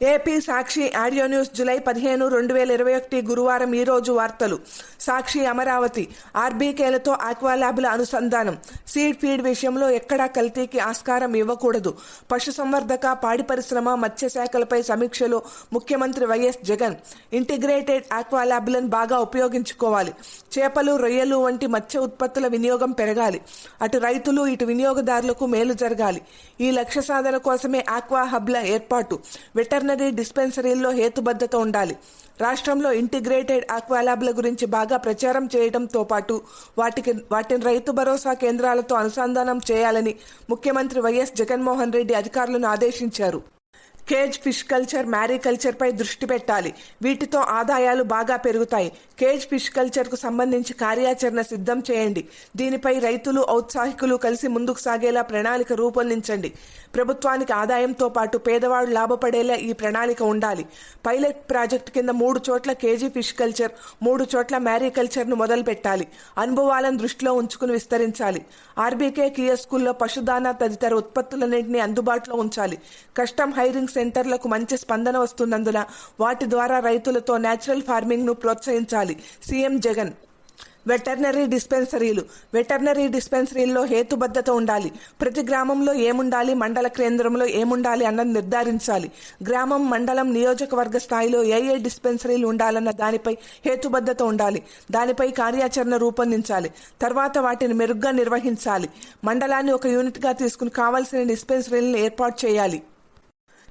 AP సాక్షి audio news July 15, 2021 గురువారం. ఈరోజు వార్తలు. సాక్షి అమరావతి ఆర్బీకేలతో ఆక్వా ల్యాబ్ల అనుసంధానం. సీడ్ ఫీడ్ విషయంలో ఎక్కడా కల్తీకి ఆస్కారం ఇవ్వకూడదు. పశుసంవర్ధక, పాడి పరిశ్రమ, మత్స్యశాఖలపై సమీక్షలో ముఖ్యమంత్రి వైఎస్ జగన్. ఇంటిగ్రేటెడ్ ఆక్వా ల్యాబ్లను బాగా ఉపయోగించుకోవాలి. చేపలు, రొయ్యలు వంటి మత్స్య ఉత్పత్తుల వినియోగం పెరగాలి. అటు రైతులు, ఇటు వినియోగదారులకు మేలు జరగాలి. ఈ లక్ష్య సాధన కోసమే ఆక్వా హబ్ల ఏర్పాటు. వెటర్నరీ డిస్పెన్సరీల్లో హేతుబద్ధత ఉండాలి. రాష్ట్రంలో ఇంటిగ్రేటెడ్ ఆక్వా ల్యాబ్ల గురించి బాగా ప్రచారం చేయడంతో పాటు వాటిని రైతు భరోసా కేంద్రాలతో అనుసంధానం చేయాలని ముఖ్యమంత్రి వైఎస్ జగన్మోహన్ రెడ్డి అధికారులను ఆదేశించారు. కేజ్ ఫిష్ కల్చర్, మ్యారీకల్చర్ పై దృష్టి పెట్టాలి. వీటితో ఆదాయాలు బాగా పెరుగుతాయి. కేజ్ ఫిష్ కల్చర్ కు సంబంధించి కార్యాచరణ సిద్ధం చేయండి. దీనిపై రైతులు, ఔత్సాహికులు కలిసి ముందుకు సాగేలా ప్రణాళిక రూపొందించండి. ప్రభుత్వానికి ఆదాయంతో పాటు పేదవాడు లాభపడేలా ఈ ప్రణాళిక ఉండాలి. పైలట్ ప్రాజెక్టు కింద 3 చోట్ల కేజీ ఫిష్ కల్చర్, 3 చోట్ల మ్యారీకల్చర్ ను మొదలు పెట్టాలి. అనుభవాలను దృష్టిలో ఉంచుకుని విస్తరించాలి. ఆర్బీకే కియోస్కుల్లో పశుదానా తదితర ఉత్పత్తులన్నింటినీ అందుబాటులో ఉంచాలి. కస్టమ్ హైరింగ్ సెంటర్లకు మంచి స్పందన వస్తున్నందున వాటి ద్వారా రైతులతో న్యాచురల్ ఫార్మింగ్ ను ప్రోత్సహించాలి. సీఎం జగన్. వెటర్నరీ డిస్పెన్సరీల్లో హేతుబద్ధత ఉండాలి. ప్రతి గ్రామంలో ఏముండాలి, మండల కేంద్రంలో ఏముండాలి అన్నది నిర్ధారించాలి. గ్రామం, మండలం, నియోజకవర్గ స్థాయిలో ఏ డిస్పెన్సరీలు ఉండాలన్న దానిపై హేతుబద్ధత ఉండాలి. దానిపై కార్యాచరణ రూపొందించాలి. తర్వాత వాటిని మెరుగ్గా నిర్వహించాలి. మండలాన్ని ఒక యూనిట్గా తీసుకుని కావాల్సిన డిస్పెన్సరీలను ఏర్పాటు చేయాలి.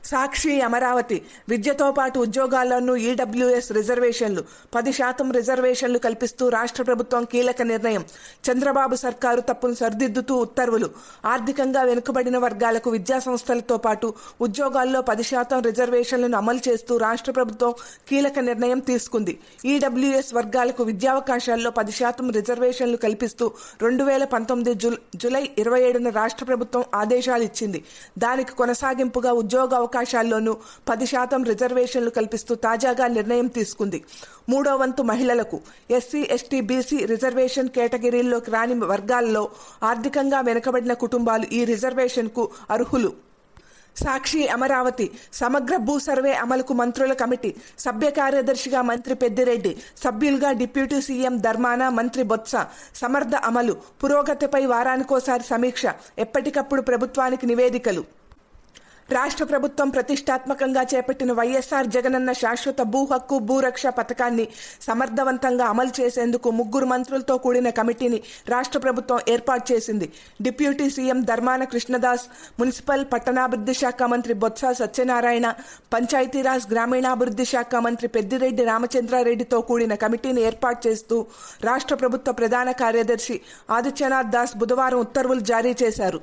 సాక్షి అమరావతి విద్యతో పాటు ఉద్యోగాల్లోనూ ఈడబ్ల్యూఎస్ రిజర్వేషన్లు 10% రిజర్వేషన్లు కల్పిస్తూ రాష్ట్ర ప్రభుత్వం కీలక నిర్ణయం. చంద్రబాబు సర్కారు తప్పును సరిదిద్దుతూ ఉత్తర్వులు. ఆర్థికంగా వెనుకబడిన వర్గాలకు విద్యా సంస్థలతో పాటు ఉద్యోగాల్లో 10% రిజర్వేషన్లను అమలు చేస్తూ రాష్ట్ర ప్రభుత్వం కీలక నిర్ణయం తీసుకుంది. ఈడబ్ల్యూఎస్ వర్గాలకు విద్యావకాశాల్లో 10% రిజర్వేషన్లు కల్పిస్తూ 2019 జూలై 27న రాష్ట్ర ప్రభుత్వం ఆదేశాలు ఇచ్చింది. దానికి కొనసాగింపుగా ఉద్యోగ అవకాశాల్లోనూ 10% రిజర్వేషన్లు కల్పిస్తూ తాజాగా నిర్ణయం తీసుకుంది. 3వ వంతు మహిళలకు, ఎస్సీ, ఎస్టీ, బీసీ రిజర్వేషన్ కేటగిరీల్లోకి రాని వర్గాల్లో ఆర్థికంగా వెనుకబడిన కుటుంబాలు ఈ రిజర్వేషన్కు అర్హులు. సాక్షి అమరావతి సమగ్ర భూ సర్వే అమలుకు మంత్రుల కమిటీ. సభ్య కార్యదర్శిగా మంత్రి పెద్దిరెడ్డి, సభ్యులుగా డిప్యూటీ సీఎం ధర్మాన, మంత్రి బొత్స. సమర్థ అమలు, పురోగతిపై వారానికోసారి సమీక్ష, ఎప్పటికప్పుడు ప్రభుత్వానికి నివేదికలు. రాష్ట్ర ప్రభుత్వం ప్రతిష్టాత్మకంగా చేపట్టిన వైఎస్ఆర్ జగనన్న శాశ్వత భూ హక్కు, భూరక్ష పథకాన్ని సమర్థవంతంగా అమలు చేసేందుకు 3 మంత్రులతో కూడిన కమిటీని రాష్ట్ర ప్రభుత్వం ఏర్పాటు చేసింది. Deputy CM Dharmana Krishnadas, municipal పట్టణాభివృద్ధి శాఖ మంత్రి బొత్స సత్యనారాయణ, పంచాయతీరాజ్ గ్రామీణాభివృద్ధి శాఖ మంత్రి పెద్దిరెడ్డి రామచంద్రారెడ్డితో కూడిన కమిటీని ఏర్పాటు చేస్తూ రాష్ట్ర ప్రభుత్వ ప్రధాన కార్యదర్శి ఆదిత్యనాథ్ దాస్ బుధవారం ఉత్తర్వులు జారీ చేశారు.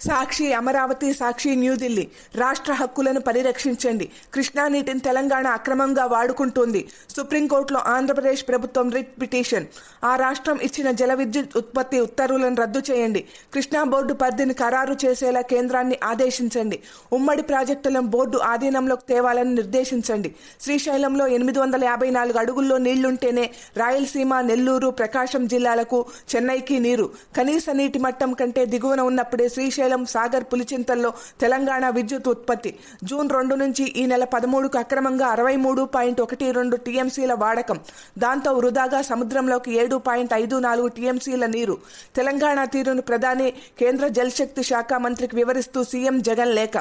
సాక్షి అమరావతి, సాక్షి న్యూఢిల్లీ. రాష్ట్ర హక్కులను పరిరక్షించండి. కృష్ణా నీటిని తెలంగాణ అక్రమంగా వాడుకుంటోంది. సుప్రీంకోర్టులో ఆంధ్రప్రదేశ్ ప్రభుత్వం రిట్ పిటిషన్. ఆ రాష్ట్రం ఇచ్చిన జల విద్యుత్ ఉత్పత్తి ఉత్తర్వులను రద్దు చేయండి. కృష్ణా బోర్డు పరిధిని ఖరారు చేసేలా కేంద్రాన్ని ఆదేశించండి. ఉమ్మడి ప్రాజెక్టులను బోర్డు ఆధీనంలోకి తేవాలని నిర్దేశించండి. శ్రీశైలంలో 854 అడుగుల్లో నీళ్లుంటేనే రాయలసీమ, నెల్లూరు, ప్రకాశం జిల్లాలకు, చెన్నైకి నీరు. కనీస నీటి మట్టం కంటే దిగువన ఉన్నప్పుడే శ్రీశైలం, సాగర్, పులిచింతల్లో తెలంగాణ విద్యుత్ ఉత్పత్తి. జూన్ 2 నుంచి ఈ నెల 13కు అక్రమంగా 63.12 టీఎంసీల వాడకం. దాంతో వృధాగా సముద్రంలోకి 7.54 టీఎంసీల నీరు. తెలంగాణ తీరును ప్రధాని, కేంద్ర జలశక్తి శాఖ మంత్రికి వివరిస్తూ సీఎం జగన్ లేఖ.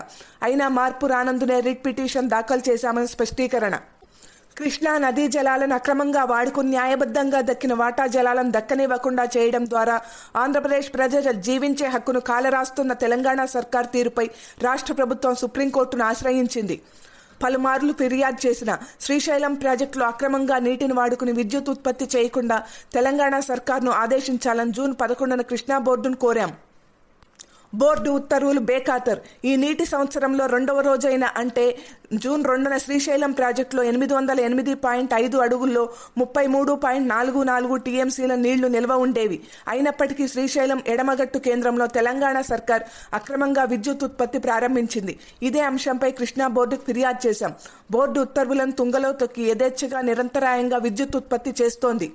అయినా మార్పు రానందునే రిట్ పిటిషన్ దాఖలు చేశామని స్పష్టీకరణ. కృష్ణా నదీ జలాలను అక్రమంగా వాడుకుని న్యాయబద్ధంగా దక్కిన వాటా జలాలను దక్కనివ్వకుండా చేయడం ద్వారా ఆంధ్రప్రదేశ్ ప్రజల జీవించే హక్కును కాలరాస్తున్న తెలంగాణ సర్కార్ తీరుపై రాష్ట్ర ప్రభుత్వం సుప్రీంకోర్టును ఆశ్రయించింది. పలుమార్లు ఫిర్యాదు చేసిన శ్రీశైలం ప్రాజెక్టులో అక్రమంగా నీటిని వాడుకుని విద్యుత్ ఉత్పత్తి చేయకుండా తెలంగాణ సర్కార్ను ఆదేశించాలని జూన్ 11న కృష్ణా బోర్డును కోరాం. బోర్డు ఉత్తర్వులు బేఖాతరు. ఈ నీటి సంవత్సరంలో 2వ రోజైన అంటే జూన్ 2న శ్రీశైలం ప్రాజెక్టులో 808.5 అడుగుల్లో 33.44 టీఎంసీల నీళ్లు నిల్వ ఉండేవి. అయినప్పటికీ శ్రీశైలం ఎడమగట్టు కేంద్రంలో తెలంగాణ సర్కార్ అక్రమంగా విద్యుత్ ఉత్పత్తి ప్రారంభించింది. ఇదే అంశంపై కృష్ణా బోర్డుకు ఫిర్యాదు చేశాం. బోర్డు ఉత్తర్వులను తుంగలో తొక్కి యథేచ్ఛగా నిరంతరాయంగా విద్యుత్ ఉత్పత్తి చేస్తోంది.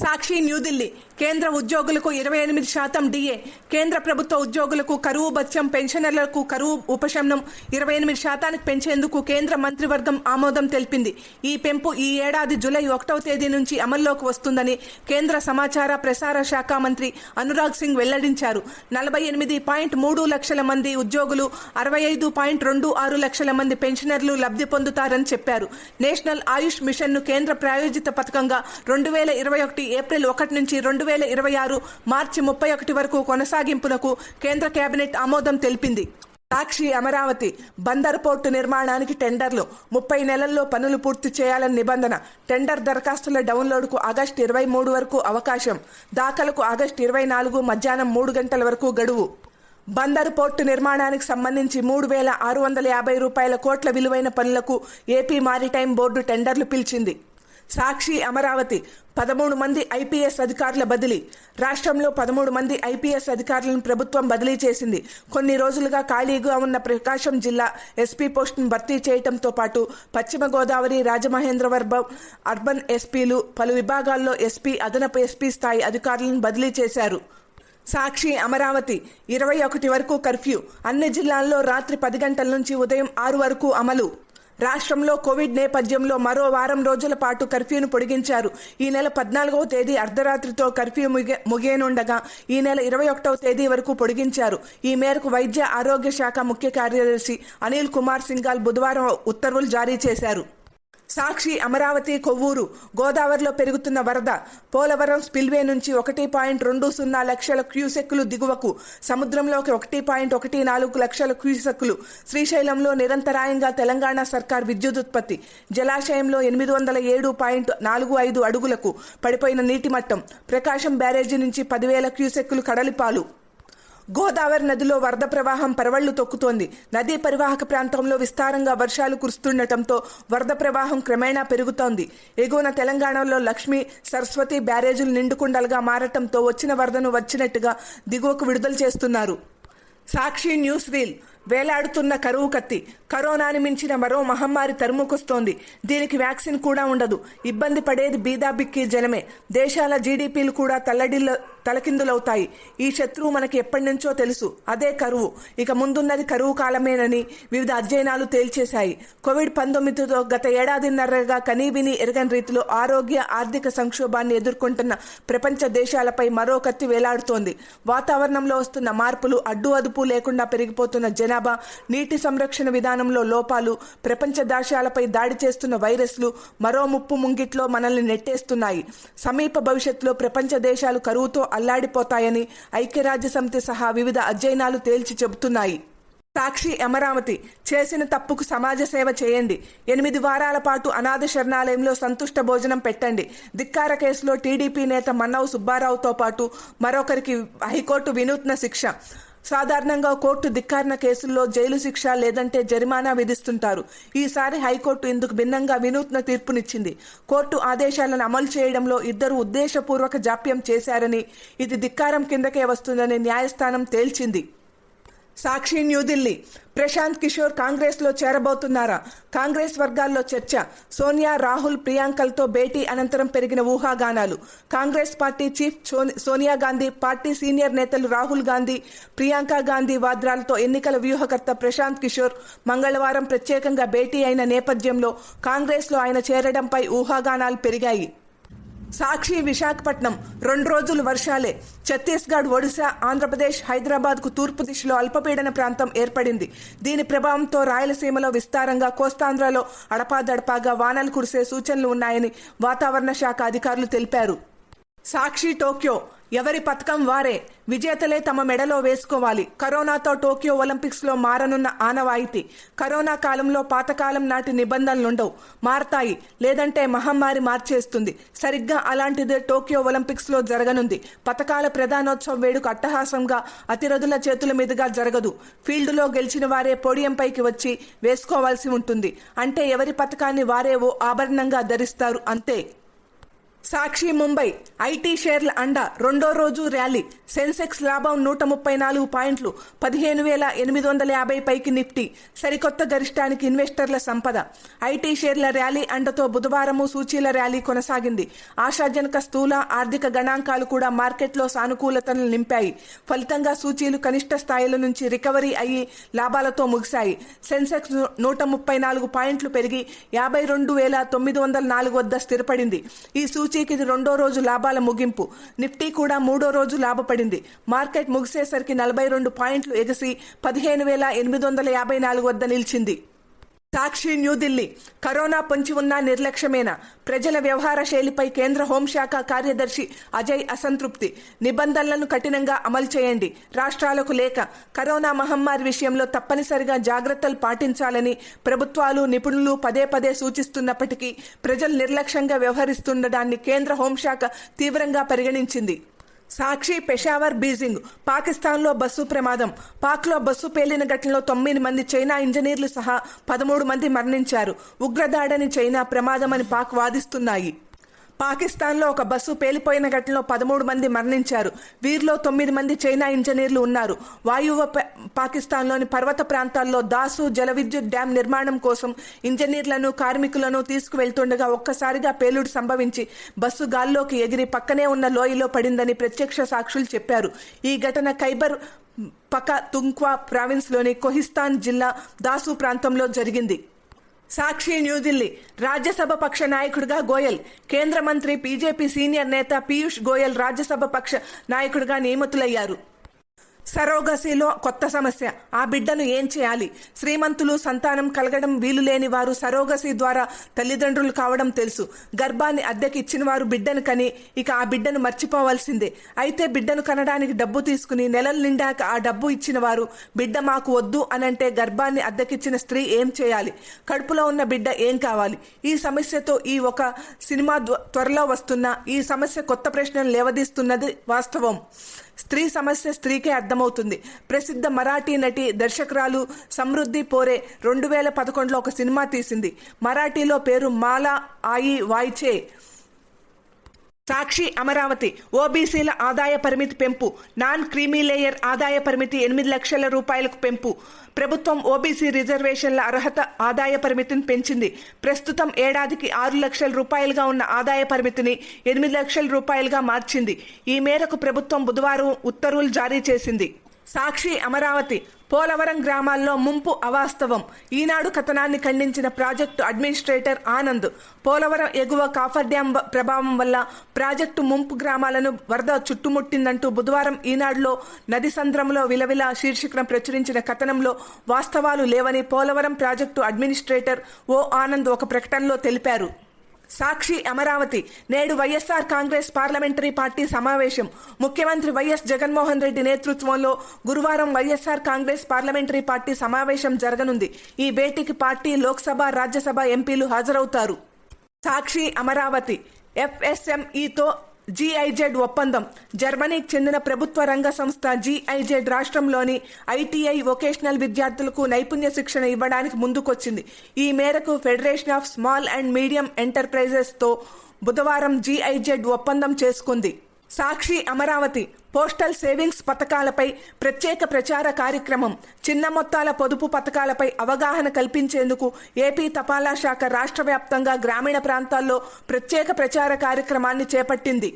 సాక్షి న్యూఢిల్లీ. కేంద్ర ఉద్యోగులకు 28% డిఏ. కేంద్ర ప్రభుత్వ ఉద్యోగులకు కరువు భత్యం, పెన్షనర్లకు కరువు ఉపశమనం 28% పెంచేందుకు కేంద్ర మంత్రివర్గం ఆమోదం తెలిపింది. ఈ పెంపు ఈ ఏడాది జూలై 1వ తేదీ నుంచి అమల్లోకి వస్తుందని కేంద్ర సమాచార ప్రసార శాఖ మంత్రి అనురాగ్ సింగ్ వెల్లడించారు. 48.3 లక్షల మంది ఉద్యోగులు, 65.26 లక్షల మంది పెన్షనర్లు లబ్ధి పొందుతారని చెప్పారు. నేషనల్ ఆయుష్ మిషన్ను కేంద్ర ప్రాయోజిత పథకంగా 2021 ఏప్రిల్ 1 నుంచి 2026 మార్చి 31 వరకు కొనసాగింపునకు కేంద్ర కేబినెట్ ఆమోదం తెలిపింది. సాక్షి అమరావతి బందర్ పోర్టు నిర్మాణానికి టెండర్లు 30 నెలల్లో పనులు పూర్తి చేయాలని నిబంధన. టెండర్ దరఖాస్తుల డౌన్లోడ్కు ఆగస్టు 23 వరకు అవకాశం. దాఖలకు ఆగస్టు 24 మధ్యాహ్నం 3 గంటల వరకు గడువు. బందరు పోర్టు నిర్మాణానికి సంబంధించి 3,650 కోట్ల విలువైన పనులకు ఏపీ మారిటైమ్ బోర్డు టెండర్లు పిలిచింది. సాక్షి అమరావతి 13 మంది ఐపీఎస్ అధికారుల బదిలీ. రాష్ట్రంలో 13 మంది ఐపీఎస్ అధికారులను ప్రభుత్వం బదిలీ చేసింది. కొన్ని రోజులుగా ఖాళీగా ఉన్న ప్రకాశం జిల్లా ఎస్పీ పోస్టును భర్తీ చేయడంతో పాటు పశ్చిమ గోదావరి, రాజమహేంద్రవరం అర్బన్ ఎస్పీలు, పలు విభాగాల్లో ఎస్పీ, అదనపు ఎస్పీ స్థాయి అధికారులను బదిలీ చేశారు. సాక్షి అమరావతి 21 వరకు కర్ఫ్యూ. అన్ని జిల్లాల్లో రాత్రి 10 గంటల నుంచి ఉదయం 6 వరకు అమలు. రాష్ట్రంలో కోవిడ్ నేపథ్యంలో మరో వారం రోజుల పాటు కర్ఫ్యూను పొడిగించారు. ఈ నెల 14వ తేదీ అర్ధరాత్రితో కర్ఫ్యూ ముగియనుండగా ఈ నెల 21వ తేదీ వరకు పొడిగించారు. ఈ మేరకు వైద్య ఆరోగ్య శాఖ ముఖ్య కార్యదర్శి అనిల్ కుమార్ సింఘాల్ బుధవారం ఉత్తర్వులు జారీ చేశారు. సాక్షి అమరావతి కొవ్వూరు గోదావరిలో పెరుగుతున్న వరద. పోలవరం స్పిల్వే నుంచి 1.20 లక్షల క్యూసెక్కులు దిగువకు, సముద్రంలోకి 1.14 లక్షల క్యూసెక్కులు. శ్రీశైలంలో నిరంతరాయంగా తెలంగాణ సర్కార్ విద్యుదుత్పత్తి. జలాశయంలో 807.45 అడుగులకు పడిపోయిన నీటి మట్టం. ప్రకాశం బ్యారేజీ నుంచి 10,000 క్యూసెక్కులు కడలిపాలు. గోదావరి నదిలో వరద ప్రవాహం పరవళ్లు తొక్కుతోంది. నదీ పరివాహక ప్రాంతంలో విస్తారంగా వర్షాలు కురుస్తుండటంతో వరద ప్రవాహం క్రమేణా పెరుగుతోంది. ఎగువన తెలంగాణలో లక్ష్మీ, సరస్వతి బ్యారేజీలు నిండుకుండలుగా మారటంతో వచ్చిన వరదను వచ్చినట్టుగా దిగువకు విడుదల చేస్తున్నారు. సాక్షి న్యూస్ రీల్ వేలాడుతున్న కరువు కత్తి. కరోనాని మించిన మరో మహమ్మారి తరుముకొస్తోంది. దీనికి వ్యాక్సిన్ కూడా ఉండదు. ఇబ్బంది పడేది బీదాబిక్కి జనమే. దేశాల జీడీపీలు కూడా తలకిందులవుతాయి. ఈ శత్రువు మనకి ఎప్పటి నుంచో తెలుసు, అదే కరువు. ఇక ముందున్నది కరువు కాలమేనని వివిధ అధ్యయనాలు తేల్చేశాయి. కోవిడ్-19తో గత ఏడాదిన్నరగా కనీవిని ఎరగని రీతిలో ఆరోగ్య, ఆర్థిక సంక్షోభాన్ని ఎదుర్కొంటున్న ప్రపంచ దేశాలపై మరో కత్తి వేలాడుతోంది. వాతావరణంలో వస్తున్న మార్పులు, అడ్డు అదుపు లేకుండా పెరిగిపోతున్న జనాభా, నీటి సంరక్షణ విధానంలో లోపాలు, ప్రపంచ దేశాలపై దాడి చేస్తున్న వైరస్లు మరో ముప్పు ముంగిట్లో మనల్ని నెట్టేస్తున్నాయి. సమీప భవిష్యత్తులో ప్రపంచ దేశాలు కరువుతో అల్లాడిపోతాయని ఐక్యరాజ్యసమితి సహా వివిధ అధ్యయనాలు తేల్చి చెబుతున్నాయి. సాక్షి అమరావతి చేసిన తప్పుకు సమాజ సేవ చేయండి. 8 వారాల పాటు అనాథ శరణాలయంలో సంతుష్ట భోజనం పెట్టండి. ధిక్కార కేసులో టీడీపీ నేత మన్నవ సుబ్బారావుతో పాటు మరొకరికి హైకోర్టు వినూత్న శిక్ష. సాధారణంగా కోర్టు ధిక్కారణ కేసుల్లో జైలు శిక్ష లేదంటే జరిమానా విధిస్తుంటారు. ఈసారి హైకోర్టు ఇందుకు భిన్నంగా వినూత్న తీర్పునిచ్చింది. కోర్టు ఆదేశాలను అమలు చేయడంలో ఇద్దరు ఉద్దేశపూర్వక జాప్యం చేశారని, ఇది ధిక్కారం కిందకే వస్తుందని న్యాయస్థానం తేల్చింది. సాక్షి న్యూఢిల్లీ ప్రశాంత్ కిషోర్ కాంగ్రెస్లో చేరబోతున్నారా? కాంగ్రెస్ వర్గాల్లో చర్చ. సోనియా, రాహుల్, ప్రియాంకలతో భేటీ అనంతరం పెరిగిన ఊహాగానాలు. Congress party chief Sonia Gandhi, party senior నేతలు రాహుల్ గాంధీ, ప్రియాంక గాంధీ వాద్రాలతో ఎన్నికల వ్యూహకర్త ప్రశాంత్ కిషోర్ మంగళవారం ప్రత్యేకంగా భేటీ అయిన నేపథ్యంలో కాంగ్రెస్లో ఆయన చేరడంపై ఊహాగానాలు పెరిగాయి. సాక్షి విశాఖపట్నం 2 రోజులు వర్షాలే. ఛత్తీస్గఢ్, ఒడిశా, ఆంధ్రప్రదేశ్, హైదరాబాద్కు తూర్పు దిశలో అల్పపీడన ప్రాంతం ఏర్పడింది. దీని ప్రభావంతో రాయలసీమలో విస్తారంగా, కోస్తాంధ్రలో అడపాదడపాగా వానలు కురిసే సూచనలు ఉన్నాయని వాతావరణ శాఖ అధికారులు తెలిపారు. సాక్షి టోక్యో ఎవరి పథకం వారే. విజేతలే తమ మెడలో వేసుకోవాలి. కరోనాతో టోక్యో ఒలింపిక్స్లో మారనున్న ఆనవాయితీ. కరోనా కాలంలో పాతకాలం నాటి నిబంధనలుండవు, మారతాయి. లేదంటే మహమ్మారి మార్చేస్తుంది. సరిగ్గా అలాంటిదే టోక్యో ఒలింపిక్స్లో జరగనుంది. పథకాల ప్రధానోత్సవ వేడుక అట్టహాసంగా అతిరథుల చేతుల మీదుగా జరగదు. ఫీల్డ్లో గెలిచిన వారే పోడియంపైకి వచ్చి వేసుకోవాల్సి ఉంటుంది. అంటే ఎవరి పథకాన్ని వారే ఓ ఆభరణంగా ధరిస్తారు అంతే. సాక్షి ముంబై ఐటీ షేర్ల అండ రెండో రోజు ర్యాలీ. సెన్సెక్స్ లాభం 134 పాయింట్లు, 15,850 పైకి నిఫ్టీ. సరికొత్త గరిష్టానికి ఇన్వెస్టర్ల సంపద. ఐటీ షేర్ల ర్యాలీ అండతో బుధవారము సూచీల ర్యాలీ కొనసాగింది. ఆశాజనక స్థూల ఆర్థిక గణాంకాలు కూడా మార్కెట్లో సానుకూలతను నింపాయి. ఫలితంగా సూచీలు కనిష్ట స్థాయిల నుంచి రికవరీ అయ్యి లాభాలతో ముగిశాయి. సెన్సెక్స్ 134 పాయింట్లు పెరిగి 52,904 వద్ద స్థిరపడింది. ఈ సూచీకి ఇది రెండో రోజు లాభాల ముగింపు. నిఫ్టీ కూడా మూడో రోజు లాభపడింది. మార్కెట్ ముగిసేసరికి 42 పాయింట్లు ఎగసి 15,854 వద్ద నిలిచింది. సాక్షి న్యూఢిల్లీ. కరోనా పొంచి ఉన్నా నిర్లక్ష్యమేనా? ప్రజల వ్యవహార శైలిపై కేంద్ర హోంశాఖ కార్యదర్శి అజయ్ అసంతృప్తి. నిబంధనలను కఠినంగా అమలు చేయండి. రాష్ట్రాలకు లేఖ. కరోనా మహమ్మారి విషయంలో తప్పనిసరిగా జాగ్రత్తలు పాటించాలని ప్రభుత్వాలు, నిపుణులు పదే పదే సూచిస్తున్నప్పటికీ ప్రజలు నిర్లక్ష్యంగా వ్యవహరిస్తుండడాన్ని కేంద్ర హోంశాఖ తీవ్రంగా పరిగణించింది. సాక్షి పెషావర్ బీజింగ్. పాకిస్తాన్లో బస్సు ప్రమాదం. పాక్లో బస్సు పేలిన ఘటనలో 9 మంది చైనా ఇంజనీర్లు సహా 13 మంది మరణించారు. ఉగ్రదాడని చైనా, ప్రమాదమని పాక్ వాదిస్తున్నాయి. పాకిస్తాన్లో ఒక బస్సు పేలిపోయిన ఘటనలో 13 మంది మరణించారు. వీరిలో 9 మంది చైనా ఇంజనీర్లు ఉన్నారు. వాయువ్య పాకిస్తాన్లోని పర్వత ప్రాంతాల్లో దాసు జల విద్యుత్ డ్యాం నిర్మాణం కోసం ఇంజనీర్లను, కార్మికులను తీసుకువెళ్తుండగా ఒక్కసారిగా పేలుడు సంభవించి బస్సు గాల్లోకి ఎగిరి పక్కనే ఉన్న లోయలో పడిందని ప్రత్యక్ష సాక్షులు చెప్పారు. ఈ ఘటన ఖైబర్ పఖతుంఖ్వా ప్రావిన్స్లోని కొహిస్తాన్ జిల్లా దాసు ప్రాంతంలో జరిగింది. సాక్షి న్యూఢిల్లీ. రాజ్యసభ పక్ష నాయకుడిగా గోయల్. కేంద్ర మంత్రి, బీజేపీ సీనియర్ నేత పీయూష్ గోయల్ రాజ్యసభ పక్ష నాయకుడిగా నియమితులయ్యారు. సరోగసీలో కొత్త సమస్య. ఆ బిడ్డను ఏం చేయాలి? శ్రీమంతులు, సంతానం కలగడం వీలు లేని వారు సరోగసీ ద్వారా తల్లిదండ్రులు కావడం తెలుసు. గర్భాన్ని అద్దెకి ఇచ్చిన వారు బిడ్డను కని ఇక ఆ బిడ్డను మర్చిపోవాల్సిందే. అయితే బిడ్డను కనడానికి డబ్బు తీసుకుని నెలలు నిండాక ఆ డబ్బు ఇచ్చిన వారు బిడ్డ మాకు వద్దు అనంటే గర్భాన్ని అద్దెకిచ్చిన స్త్రీ ఏం చేయాలి? కడుపులో ఉన్న బిడ్డ ఏం కావాలి? ఈ సమస్యతో ఈ ఒక సినిమా త్వరలో వస్తున్న ఈ సమస్య కొత్త ప్రశ్నలు లేవదీస్తున్నది వాస్తవం. స్త్రీ సమస్య స్త్రీకే అర్థమవుతుంది. ప్రసిద్ధ మరాఠీ నటి, దర్శకురాలు సమృద్ధి పోరే 2011లో ఒక సినిమా తీసింది. మరాఠీలో పేరు మాలా ఆయి వాయిచే. సాక్షి అమరావతి. ఓబీసీల ఆదాయ పరిమితి పెంపు. నాన్ క్రీమీ లేయర్ ఆదాయ పరిమితి 8 లక్షల రూపాయలకు పెంపు. ప్రభుత్వం ఓబీసీ రిజర్వేషన్ల అర్హత ఆదాయ పరిమితిని పెంచింది. ప్రస్తుతం ఏడాదికి 6 లక్షల రూపాయలుగా ఉన్న ఆదాయ పరిమితిని 8 లక్షల రూపాయలుగా మార్చింది. ఈ మేరకు ప్రభుత్వం బుధవారం ఉత్తర్వులు జారీ చేసింది. సాక్షి అమరావతి. పోలవరం గ్రామాల్లో ముంపు అవాస్తవం. ఈనాడు కథనాన్ని ఖండించిన ప్రాజెక్టు అడ్మినిస్ట్రేటర్ ఆనంద్. పోలవరం ఎగువ కాఫర్ డ్యాం ప్రభావం వల్ల ప్రాజెక్టు ముంపు గ్రామాలను వరద చుట్టుముట్టిందంటూ బుధవారం ఈనాడులో నది సంద్రంలో విలవిల శీర్షికన ప్రచురించిన కథనంలో వాస్తవాలు లేవని పోలవరం ప్రాజెక్టు అడ్మినిస్ట్రేటర్ ఓ ఆనంద్ ఒక ప్రకటనలో తెలిపారు. సాక్షి అమరావతి. నేడు వైఎస్ఆర్ కాంగ్రెస్ పార్లమెంటరీ పార్టీ సమావేశం. ముఖ్యమంత్రి వైఎస్ జగన్మోహన్ రెడ్డి నేతృత్వంలో గురువారం వైఎస్ఆర్ కాంగ్రెస్ పార్లమెంటరీ పార్టీ సమావేశం జరగనుంది. ఈ భేటీకి పార్టీ లోక్సభ, రాజ్యసభ ఎంపీలు హాజరవుతారు. సాక్షి అమరావతి. ఎఫ్ఎస్ఎంఈతో జీఐజెడ్ ఒప్పందం. జర్మనీకి చెందిన ప్రభుత్వ రంగ సంస్థ జీఐజెడ్ రాష్ట్రంలోని ఐటీఐ వొకేషనల్ విద్యార్థులకు నైపుణ్య శిక్షణ ఇవ్వడానికి ముందుకొచ్చింది. ఈ మేరకు federation of small and medium ఎంటర్ప్రైజెస్తో బుధవారం జీఐజెడ్ ఒప్పందం చేసుకుంది. సాక్షి అమరావతి. పోస్టల్ సేవింగ్స్ పథకాలపై ప్రత్యేక ప్రచార కార్యక్రమం. చిన్న మొత్తాల పొదుపు పథకాలపై అవగాహన కల్పించేందుకు ఏపీ తపాలా శాఖ రాష్ట్ర వ్యాప్తంగా గ్రామీణ ప్రాంతాల్లో ప్రత్యేక ప్రచార కార్యక్రమాన్ని చేపట్టింది.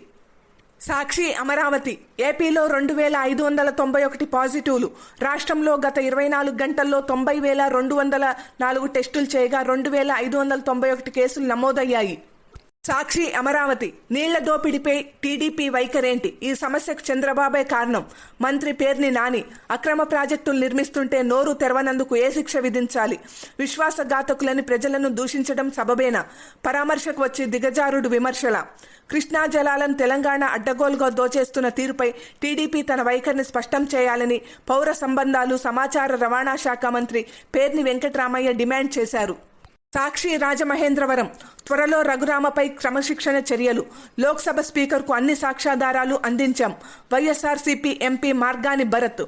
సాక్షి అమరావతి. ఏపీలో 2,591 పాజిటివ్లు. రాష్ట్రంలో గత 24 గంటల్లో 90,204 టెస్టులు చేయగా 2,591 కేసులు నమోదయ్యాయి. సాక్షి అమరావతి. నీళ్ల దోపిడీపై టీడీపీ వైఖరేంటి? ఈ సమస్యకు చంద్రబాబే కారణం. మంత్రి పేర్ని నాని. అక్రమ ప్రాజెక్టులు నిర్మిస్తుంటే నోరు తెరవనందుకు ఏ శిక్ష విధించాలి? విశ్వాసఘాతకులని ప్రజలను దూషించడం సబబేనా? పరామర్శకు వచ్చి దిగజారుడు విమర్శల. కృష్ణా జలాలను తెలంగాణ అడ్డగోలుగా దోచేస్తున్న తీరుపై టీడీపీ తన వైఖరిని స్పష్టం చేయాలని పౌర సంబంధాలు, సమాచార రవాణా శాఖ మంత్రి పేర్ని వెంకటరామయ్య డిమాండ్ చేశారు. సాక్షి రాజమహేంద్రవరం త్వరలో రఘురామపై క్రమశిక్షణ చర్యలు. లోక్సభ స్పీకర్కు అన్ని సాక్ష్యాధారాలు అందించాం. వైఎస్ఆర్సీపీ ఎంపీ మార్గాని భరత్.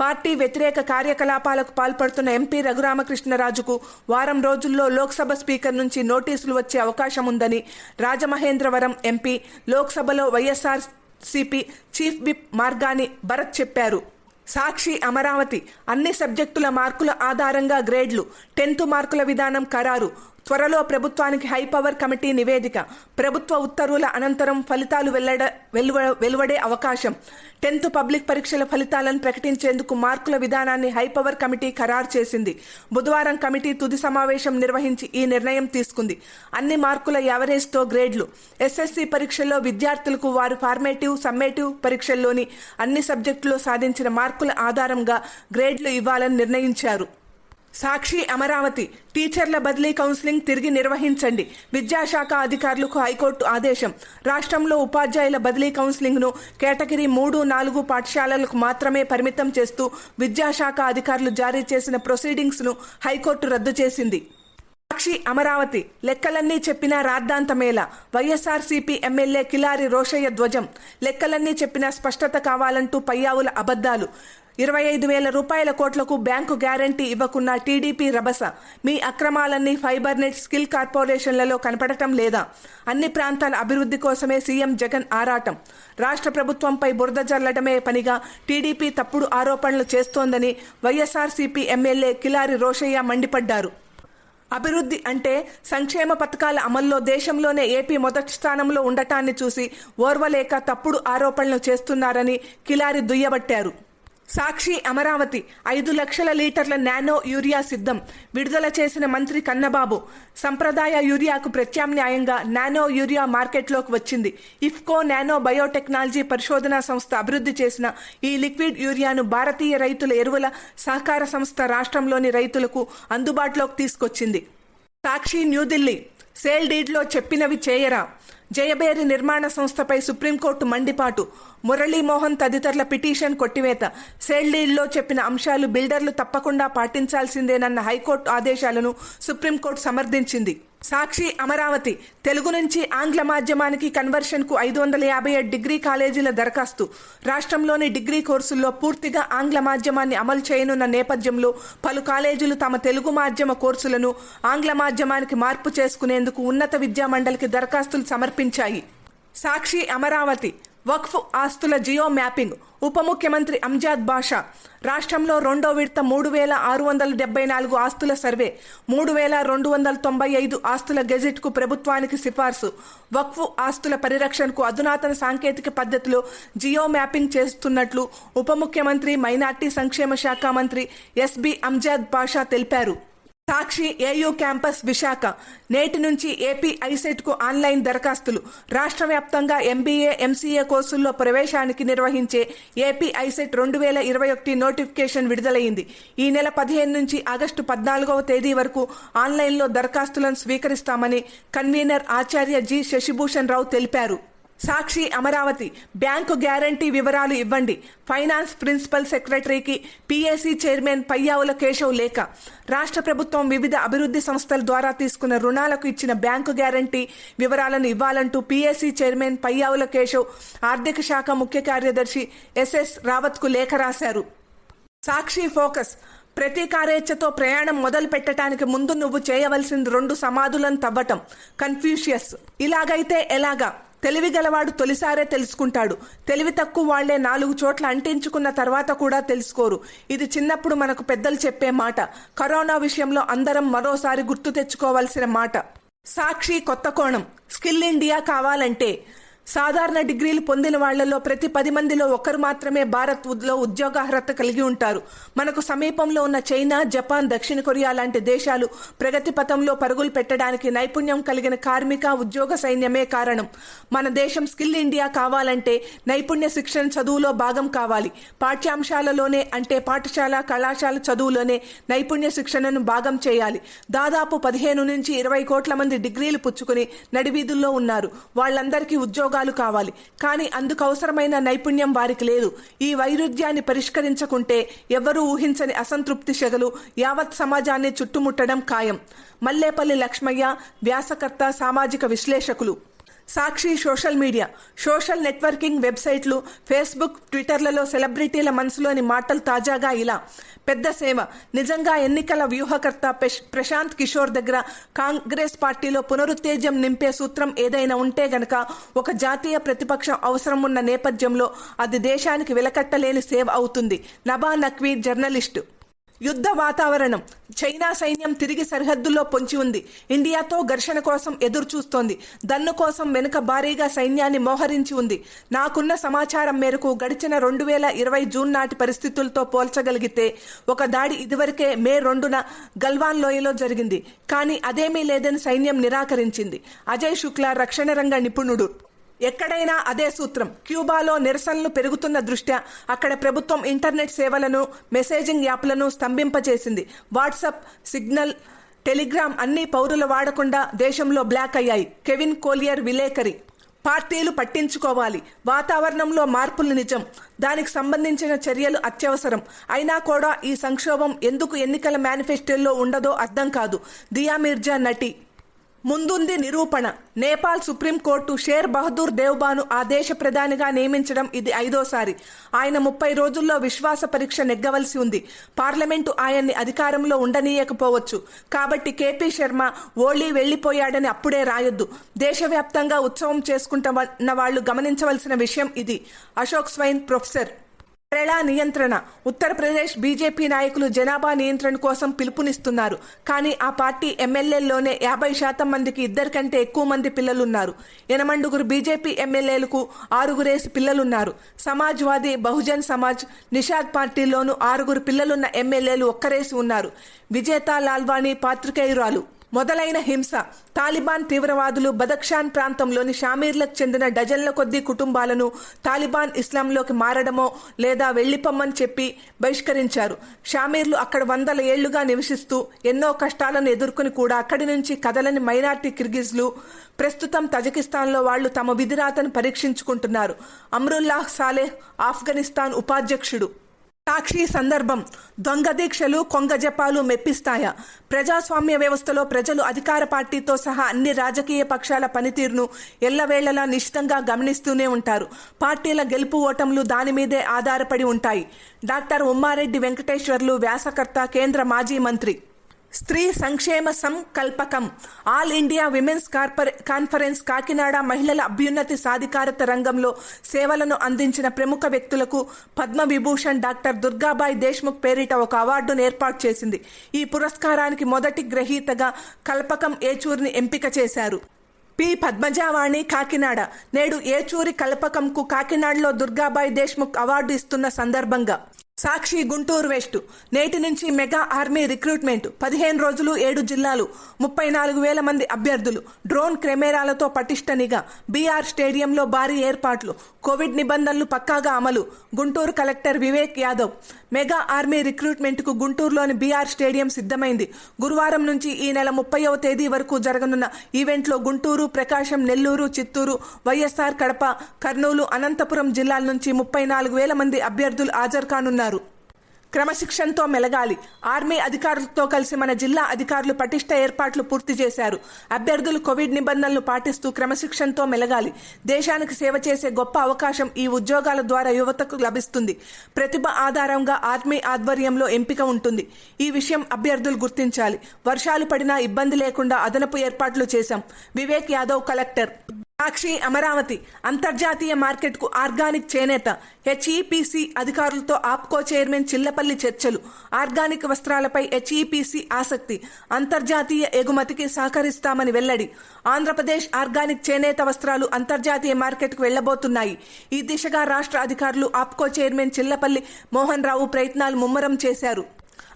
పార్టీ వ్యతిరేక కార్యకలాపాలకు పాల్పడుతున్న ఎంపీ రఘురామకృష్ణరాజుకు వారం రోజుల్లో లోక్సభ స్పీకర్ నుంచి నోటీసులు వచ్చే అవకాశం ఉందని రాజమహేంద్రవరం ఎంపీ లోక్సభలో వైఎస్ఆర్సీపీ చీఫ్ విప్ మార్గాని భరత్ చెప్పారు. సాక్షి అమరావతి అన్ని సబ్జెక్టుల మార్కుల ఆధారంగా గ్రేడ్లు. 10th మార్కుల విధానం ఖరారు. త్వరలో ప్రభుత్వానికి హైపవర్ కమిటీ నివేదిక. ప్రభుత్వ ఉత్తర్వుల అనంతరం ఫలితాలు వెలువడే అవకాశం. 10th పబ్లిక్ పరీక్షల ఫలితాలను ప్రకటించేందుకు మార్కుల విధానాన్ని హైపవర్ కమిటీ ఖరారు చేసింది. బుధవారం కమిటీ తుది సమావేశం నిర్వహించి ఈ నిర్ణయం తీసుకుంది. అన్ని మార్కుల యావరేజ్తో గ్రేడ్లు. ఎస్ఎస్సి పరీక్షల్లో విద్యార్థులకు వారి ఫార్మేటివ్, సమ్మేటివ్ పరీక్షల్లోని అన్ని సబ్జెక్టులో సాధించిన మార్కుల ఆధారంగా గ్రేడ్లు ఇవ్వాలని నిర్ణయించారు. సాక్షి అమరావతి టీచర్ల బదిలీ కౌన్సిలింగ్ తిరిగి నిర్వహించండి. విద్యాశాఖ అధికారులకు హైకోర్టు ఆదేశం. రాష్ట్రంలో ఉపాధ్యాయుల బదిలీ కౌన్సిలింగ్ను కేటగిరీ 3, 4 పాఠశాలలకు మాత్రమే పరిమితం చేస్తూ విద్యాశాఖ అధికారులు జారీ చేసిన ప్రొసీడింగ్స్ను హైకోర్టు రద్దు చేసింది. సాక్షి అమరావతి లెక్కలన్నీ చెప్పినా రాద్ధాంతమేలా. వైఎస్ఆర్సీపీ ఎమ్మెల్యే కిలారి రోషయ్య ధ్వజం. లెక్కలన్నీ చెప్పినా స్పష్టత కావాలంటూ పయ్యావుల అబద్ధాలు. 25,000 రూపాయల కోట్లకు బ్యాంకు గ్యారంటీ ఇవ్వకున్న టీడీపీ రభస. మీ అక్రమాలన్నీ ఫైబర్ నెట్, స్కిల్ కార్పొరేషన్లలో కనపడటం లేదా? అన్ని ప్రాంతాల అభివృద్ధి కోసమే సీఎం జగన్ ఆరాటం. రాష్ట్ర ప్రభుత్వంపై బురద జల్లడమే పనిగా టీడీపీ తప్పుడు ఆరోపణలు చేస్తోందని వైఎస్ఆర్సీపీ ఎమ్మెల్యే కిలారి రోషయ్య మండిపడ్డారు. అభివృద్ధి అంటే సంక్షేమ పథకాల అమల్లో దేశంలోనే ఏపీ మొదటి స్థానంలో ఉండటాన్ని చూసి ఓర్వలేక తప్పుడు ఆరోపణలు చేస్తున్నారని కిలారి దుయ్యబట్టారు. సాక్షి అమరావతి 5 లక్షల లీటర్ల నానో యూరియా సిద్ధం. విడుదల చేసిన మంత్రి కన్నబాబు. సంప్రదాయ యూరియాకు ప్రత్యామ్నాయంగా నానో యూరియా మార్కెట్లోకి వచ్చింది. ఇఫ్కో నానో బయోటెక్నాలజీ పరిశోధనా సంస్థ అభివృద్ధి చేసిన ఈ లిక్విడ్ యూరియాను భారతీయ రైతుల ఎరువుల సహకార సంస్థ రాష్ట్రంలోని రైతులకు అందుబాటులోకి తీసుకొచ్చింది. సాక్షి న్యూఢిల్లీ సేల్ డీడ్లో చెప్పినవి చేయరా? జయబేరి నిర్మాణ సంస్థపై సుప్రీంకోర్టు మండిపాటు. మురళీమోహన్ తదితరుల పిటిషన్ కొట్టివేత. సేల్ డీడ్లో చెప్పిన అంశాలు బిల్డర్లు తప్పకుండా పాటించాల్సిందేనన్న హైకోర్టు ఆదేశాలను సుప్రీంకోర్టు సమర్థించింది. సాక్షి అమరావతి తెలుగు నుంచి ఆంగ్ల మాధ్యమానికి కన్వర్షన్కు 557 డిగ్రీ కాలేజీల దరఖాస్తు. రాష్ట్రంలోని డిగ్రీ కోర్సుల్లో పూర్తిగా ఆంగ్ల మాధ్యమాన్ని అమలు చేయనున్న నేపథ్యంలో పలు కాలేజీలు తమ తెలుగు మాధ్యమ కోర్సులను ఆంగ్ల మాధ్యమానికి మార్పు చేసుకునేందుకు ఉన్నత విద్యా మండలికి దరఖాస్తులు సమర్పించాయి. సాక్షి అమరావతి వక్ఫ్ ఆస్తుల జియో మ్యాపింగ్. ఉప ముఖ్యమంత్రి అంజాద్ బాషా. రాష్ట్రంలో 2వ విడత 3,674 ఆస్తుల సర్వే. 3,295 ఆస్తుల గెజిట్కు ప్రభుత్వానికి సిఫార్సు. వక్ఫ్ ఆస్తుల పరిరక్షణకు అధునాతన సాంకేతిక పద్ధతిలో జియో మ్యాపింగ్ చేస్తున్నట్లు ఉప ముఖ్యమంత్రి, మైనార్టీ సంక్షేమ శాఖ మంత్రి ఎస్బి అంజాద్ బాషా తెలిపారు. సాక్షి ఏయూ క్యాంపస్ విశాఖ. నేటి నుంచి ఏపీ ఐసెట్కు ఆన్లైన్ దరఖాస్తులు. రాష్ట్ర వ్యాప్తంగా ఎంబీఏ, ఎంసీఏ కోర్సుల్లో ప్రవేశానికి నిర్వహించే ఏపీ ఐసెట్ 2021 నోటిఫికేషన్ విడుదలైంది. ఈ నెల 15 నుంచి ఆగస్టు 14వ తేదీ వరకు ఆన్లైన్లో దరఖాస్తులను స్వీకరిస్తామని కన్వీనర్ ఆచార్య జి శశిభూషణ్ రావు తెలిపారు. సాక్షి అమరావతి బ్యాంకు గ్యారంటీ వివరాలు ఇవ్వండి. ఫైనాన్స్ ప్రిన్సిపల్ సెక్రటరీకి పీఏసీ చైర్మన్ పయ్యావుల కేశవ్ లేఖ. రాష్ట్ర ప్రభుత్వం వివిధ అభివృద్ధి సంస్థల ద్వారా తీసుకున్న రుణాలకు ఇచ్చిన బ్యాంకు గ్యారంటీ వివరాలను ఇవ్వాలంటూ పీఏసీ చైర్మన్ పయ్యావుల కేశవ్ ఆర్థిక శాఖ ముఖ్య కార్యదర్శి ఎస్ఎస్ రావత్కు లేఖ రాశారు. సాక్షి ఫోకస్ ప్రతీకారేచ్ఛతో ప్రయాణం మొదలు పెట్టడానికి ముందు నువ్వు చేయవలసింది 2 సమాధులను తవ్వటం. కన్ఫ్యూషియస్. ఇలాగైతే ఎలాగా? తెలివిగలవాడు తొలిసారే తెలుసుకుంటాడు. తెలివి తక్కువ వాళ్లే 4 చోట్ల అంటించుకున్న తర్వాత కూడా తెలుసుకోరు. ఇది చిన్నప్పుడు మనకు పెద్దలు చెప్పే మాట. కరోనా విషయంలో అందరం మరోసారి గుర్తు తెచ్చుకోవాల్సిన మాట. సాక్షి కొత్త కోణం. స్కిల్ ఇండియా కావాలంటే సాధారణ డిగ్రీలు పొందిన వాళ్లలో ప్రతి 10 మందిలో 1 మాత్రమే భారత్లో ఉద్యోగార్హత కలిగి ఉంటారు. మనకు సమీపంలో ఉన్న చైనా, జపాన్, దక్షిణ కొరియా లాంటి దేశాలు ప్రగతి పథంలో పరుగులు పెట్టడానికి నైపుణ్యం కలిగిన కార్మిక ఉద్యోగ సైన్యమే కారణం. మన దేశం స్కిల్ ఇండియా కావాలంటే నైపుణ్య శిక్షణ చదువులో భాగం కావాలి. పాఠ్యాంశాలలోనే అంటే పాఠశాల, కళాశాల చదువులోనే నైపుణ్య శిక్షణను భాగం చేయాలి. దాదాపు 15 నుంచి 20 కోట్ల మంది డిగ్రీలు పుచ్చుకుని నడివీధుల్లో ఉన్నారు. వాళ్ళందరికీ ఉద్యోగ ఉద్యోగాలు కావాలి. కానీ అందుకు అవసరమైన నైపుణ్యం వారికి లేదు. ఈ వైరుధ్యాన్ని పరిష్కరించకుంటే ఎవరూ ఊహించని అసంతృప్తి సెగలు యావత్ సమాజాన్ని చుట్టుముట్టడం ఖాయం. మల్లేపల్లి లక్ష్మయ్య, వ్యాసకర్త, సామాజిక విశ్లేషకులు. సాక్షి సోషల్ మీడియా, సోషల్ నెట్వర్కింగ్ వెబ్సైట్లు, ఫేస్బుక్, ట్విట్టర్లలో సెలబ్రిటీల మనసులోని మాటలు తాజాగా ఇలా: పెద్ద సేవ. నిజంగా ఎన్నికల వ్యూహకర్త ప్రశాంత్ కిషోర్ దగ్గర కాంగ్రెస్ పార్టీలో పునరుత్తేజం నింపే సూత్రం ఏదైనా ఉంటే గనక ఒక జాతీయ ప్రతిపక్షం అవసరం ఉన్న నేపథ్యంలో అది దేశానికి వెలకట్టలేని సేవ అవుతుంది. నభా నఖ్వీ, జర్నలిస్టు. యుద్ధ వాతావరణం. చైనా సైన్యం తిరిగి సరిహద్దుల్లో పొంచి ఉంది. ఇండియాతో ఘర్షణ కోసం ఎదురు చూస్తోంది. దన్ను కోసం వెనుక భారీగా సైన్యాన్ని మోహరించి ఉంది. నాకున్న సమాచారం మేరకు గడిచిన 2020 జూన్ నాటి పరిస్థితులతో పోల్చగలిగితే ఒక దాడి ఇదివరకే మే 2న గల్వాన్ లోయలో జరిగింది. కానీ అదేమీ లేదని సైన్యం నిరాకరించింది. అజయ్ శుక్లా, రక్షణ రంగ నిపుణుడు. ఎక్కడైనా అదే సూత్రం. క్యూబాలో నిరసనలు పెరుగుతున్న దృష్ట్యా అక్కడ ప్రభుత్వం ఇంటర్నెట్ సేవలను, మెసేజింగ్ యాప్లను స్తంభింపచేసింది. వాట్సాప్, సిగ్నల్, టెలిగ్రామ్ అన్ని పౌరుల వాడకుండా దేశంలో బ్లాక్ అయ్యాయి. కెవిన్ కోలియర్, విలేకరి. పార్టీలు పట్టించుకోవాలి. వాతావరణంలో మార్పులు నిజం. దానికి సంబంధించిన చర్యలు అత్యవసరం. అయినా కూడా ఈ సంక్షోభం ఎందుకు ఎన్నికల మేనిఫెస్టోలో ఉండదో అర్థం కాదు. దియా మిర్జా, నటి. ముందుంది నిరూపణ. నేపాల్ సుప్రీంకోర్టు షేర్ బహదూర్ దేవ్బాను ఆ దేశ ప్రధానిగా నియమించడం ఇది 5వసారి. ఆయన 30 రోజుల్లో విశ్వాస పరీక్ష నెగ్గవలసి ఉంది. పార్లమెంటు ఆయన్ని అధికారంలో ఉండనీయకపోవచ్చు. కాబట్టి కేపీ శర్మ ఓళీ వెళ్లిపోయాడని అప్పుడే రాయొద్దు. దేశవ్యాప్తంగా ఉత్సవం చేసుకుంటున్న వాళ్లు గమనించవలసిన విషయం ఇది. Ashok swine, professor. కేరళ నియంత్రణ. ఉత్తరప్రదేశ్ బీజేపీ నాయకులు జనాభా నియంత్రణ కోసం పిలుపునిస్తున్నారు. కానీ ఆ పార్టీ ఎమ్మెల్యేల్లోనే 50% మందికి 2 కంటే ఎక్కువ మంది పిల్లలున్నారు. 8 బీజేపీ ఎమ్మెల్యేలకు 6 పిల్లలున్నారు. సమాజ్వాదీ, బహుజన్ సమాజ్, నిషాద్ పార్టీల్లోనూ 6 పిల్లలున్న ఎమ్మెల్యేలు ఒక్కరేసి ఉన్నారు. విజేత లాల్వాణి, పాత్రికేయురాలు. మొదలైన హింస. తాలిబాన్ తీవ్రవాదులు బదక్షాన్ ప్రాంతంలోని షామీర్లకు చెందిన డజన్ల కొద్దీ కుటుంబాలను తాలిబాన్ ఇస్లాంలోకి మారడమో లేదా వెళ్లిపోమ్మని చెప్పి బహిష్కరించారు. షామీర్లు అక్కడ 100 ఏళ్లుగా నివసిస్తూ ఎన్నో కష్టాలను ఎదుర్కొని కూడా అక్కడి నుంచి కదలని మైనార్టీ కిర్గిజ్లు ప్రస్తుతం తజకిస్తాన్లో వాళ్లు తమ విధిరాతను పరీక్షించుకుంటున్నారు. అమ్రుల్లాహ్ సాలెహ్, ఆఫ్ఘనిస్తాన్ ఉపాధ్యక్షుడు. సాక్షి సందర్భం. దొంగ దీక్షలు, కొంగ జపాలు మెప్పిస్తాయా? ప్రజాస్వామ్య వ్యవస్థలో ప్రజలు అధికార పార్టీతో సహా అన్ని రాజకీయ పక్షాల పనితీరును ఎల్లవేళలా నిశితంగా గమనిస్తూనే ఉంటారు. పార్టీల గెలుపు ఓటములు దాని మీదే ఆధారపడి ఉంటాయి. డాక్టర్ ఉమ్మారెడ్డి వెంకటేశ్వర్లు, వ్యాసకర్త, కేంద్ర మాజీ మంత్రి. స్త్రీ సంక్షేమ సంకల్పకం. All India women's conference Kakinada మహిళల అభ్యున్నతి సాధికారత రంగంలో సేవలను అందించిన ప్రముఖ వ్యక్తులకు పద్మవిభూషణ్ డాక్టర్ దుర్గాబాయి దేశ్ముఖ్ పేరిట ఒక అవార్డును ఏర్పాటు చేసింది. ఈ పురస్కారానికి మొదటి గ్రహీతగా కల్పకం ఏచూరిని ఎంపిక చేశారు. పి. పద్మజావాణి, కాకినాడ. నేడు ఏచూరి కల్పకంకు కాకినాడలో దుర్గాబాయి దేశ్ముఖ్ అవార్డు ఇస్తున్న సందర్భంగా సాక్షి గుంటూరు వెస్ట్. నేటి నుంచి మెగా ఆర్మీ రిక్రూట్మెంట్. 15 రోజులు 7 జిల్లాలు, 34,000 మంది అభ్యర్థులు. డ్రోన్ కెమెరాలతో పటిష్ట నిఘా. బీఆర్ స్టేడియంలో భారీ ఏర్పాట్లు. కోవిడ్ నిబంధనలు పక్కాగా అమలు. Guntur collector Vivek Yadav. Mega army రిక్రూట్మెంట్కు గుంటూరులోని బీఆర్ స్టేడియం సిద్ధమైంది. గురువారం నుంచి ఈ నెల 30వ తేదీ వరకు జరగనున్న ఈవెంట్లో గుంటూరు, ప్రకాశం, నెల్లూరు, చిత్తూరు, వైఎస్ఆర్, కడప, కర్నూలు, అనంతపురం జిల్లాల నుంచి 34,000 మంది అభ్యర్థులు హాజరు కానున్నారు. క్రమశిక్షణతో మెలగాలి. ఆర్మీ అధికారులతో కలిసి మన జిల్లా అధికారులు పటిష్ట ఏర్పాట్లు పూర్తి చేశారు. అభ్యర్థులు కోవిడ్ నిబంధనలు పాటిస్తూ క్రమశిక్షణతో మెలగాలి. దేశానికి సేవ చేసే గొప్ప అవకాశం ఈ ఉద్యోగాల ద్వారా యువతకు లభిస్తుంది. ప్రతిభ ఆధారంగా ఆర్మీ ఆధ్వర్యంలో ఎంపిక ఉంటుంది. ఈ విషయం అభ్యర్థులు గుర్తించాలి. వర్షాలు పడినా ఇబ్బంది లేకుండా అదనపు ఏర్పాట్లు చేశాం. వివేక్ యాదవ్, కలెక్టర్. సాక్షి అమరావతి. అంతర్జాతీయ మార్కెట్కు ఆర్గానిక్ చేనేత. హెచ్ఈపిసి అధికారులతో ఆప్కో చైర్మన్ చిల్లపల్లి చర్చలు. ఆర్గానిక్ వస్త్రాలపై హెచ్ఈపిసి ఆసక్తి. అంతర్జాతీయ ఎగుమతికి సహకరిస్తామని వెల్లడి. ఆంధ్రప్రదేశ్ ఆర్గానిక్ చేనేత వస్త్రాలు అంతర్జాతీయ మార్కెట్కు వెళ్లబోతున్నాయి. ఈ దిశగా రాష్ట్ర అధికారులు ఆప్కో చైర్మన్ చిల్లపల్లి మోహన్ రావు ప్రయత్నాలు ముమ్మరం చేశారు.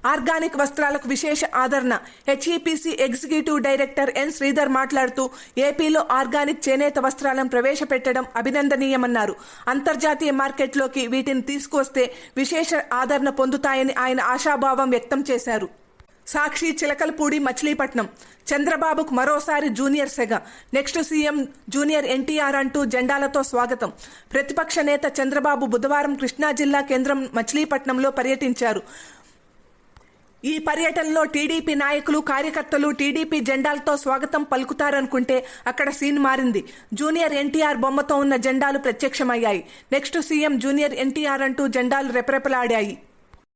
ఆర్గానిక్ వస్త్రాలకు విశేష ఆదరణ. హెచ్ఈపిసి ఎగ్జిక్యూటివ్ డైరెక్టర్ ఎన్ శ్రీధర్ మాట్లాడుతూ ఏపీలో ఆర్గానిక్ చేనేత వస్త్రాలను ప్రవేశపెట్టడం అభినందనీయమన్నారు. అంతర్జాతీయ మార్కెట్లోకి వీటిని తీసుకువస్తే విశేష ఆదరణ పొందుతాయని ఆయన ఆశాభావం వ్యక్తం చేశారు. సాక్షి చిలకలపూడి మచిలీపట్నం. చంద్రబాబుకు మరోసారి జూనియర్ సెగ. నెక్స్ట్ సీఎం జూనియర్ ఎన్టీఆర్ అంటూ జెండాలతో స్వాగతం. ప్రతిపక్ష నేత చంద్రబాబు బుధవారం కృష్ణా జిల్లా కేంద్రం మచిలీపట్నంలో పర్యటించారు. ఈ పర్యటనలో టీడీపీ నాయకులు, కార్యకర్తలు టీడీపీ జెండాలతో స్వాగతం పలుకుతారనుకుంటే అక్కడ సీన్ మారింది. జూనియర్ ఎన్టీఆర్ బొమ్మతో ఉన్న జెండాలు ప్రత్యక్షమయ్యాయి. నెక్స్ట్ సీఎం జూనియర్ ఎన్టీఆర్ అంటూ జెండాలు రెపరెపలాడాయి.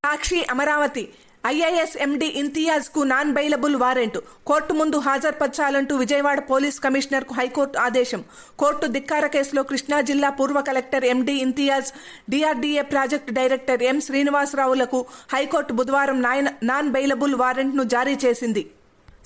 సాక్షి అమరావతి. ఐఏఎస్ ఎండీ ఇంతియాజ్ కు నాన్ బెయిలబుల్ వారెంట్. కోర్టు ముందు హాజరుపరచాలంటూ విజయవాడ పోలీస్ కమిషనర్ కు హైకోర్టు ఆదేశం. కోర్టు ధిక్కార కేసులో కృష్ణా జిల్లా పూర్వ collector MD Imtiaz, DRDA project director M శ్రీనివాసరావులకు హైకోర్టు బుధవారం నాన్ బెయిలబుల్ వారెంట్ను జారీ చేసింది.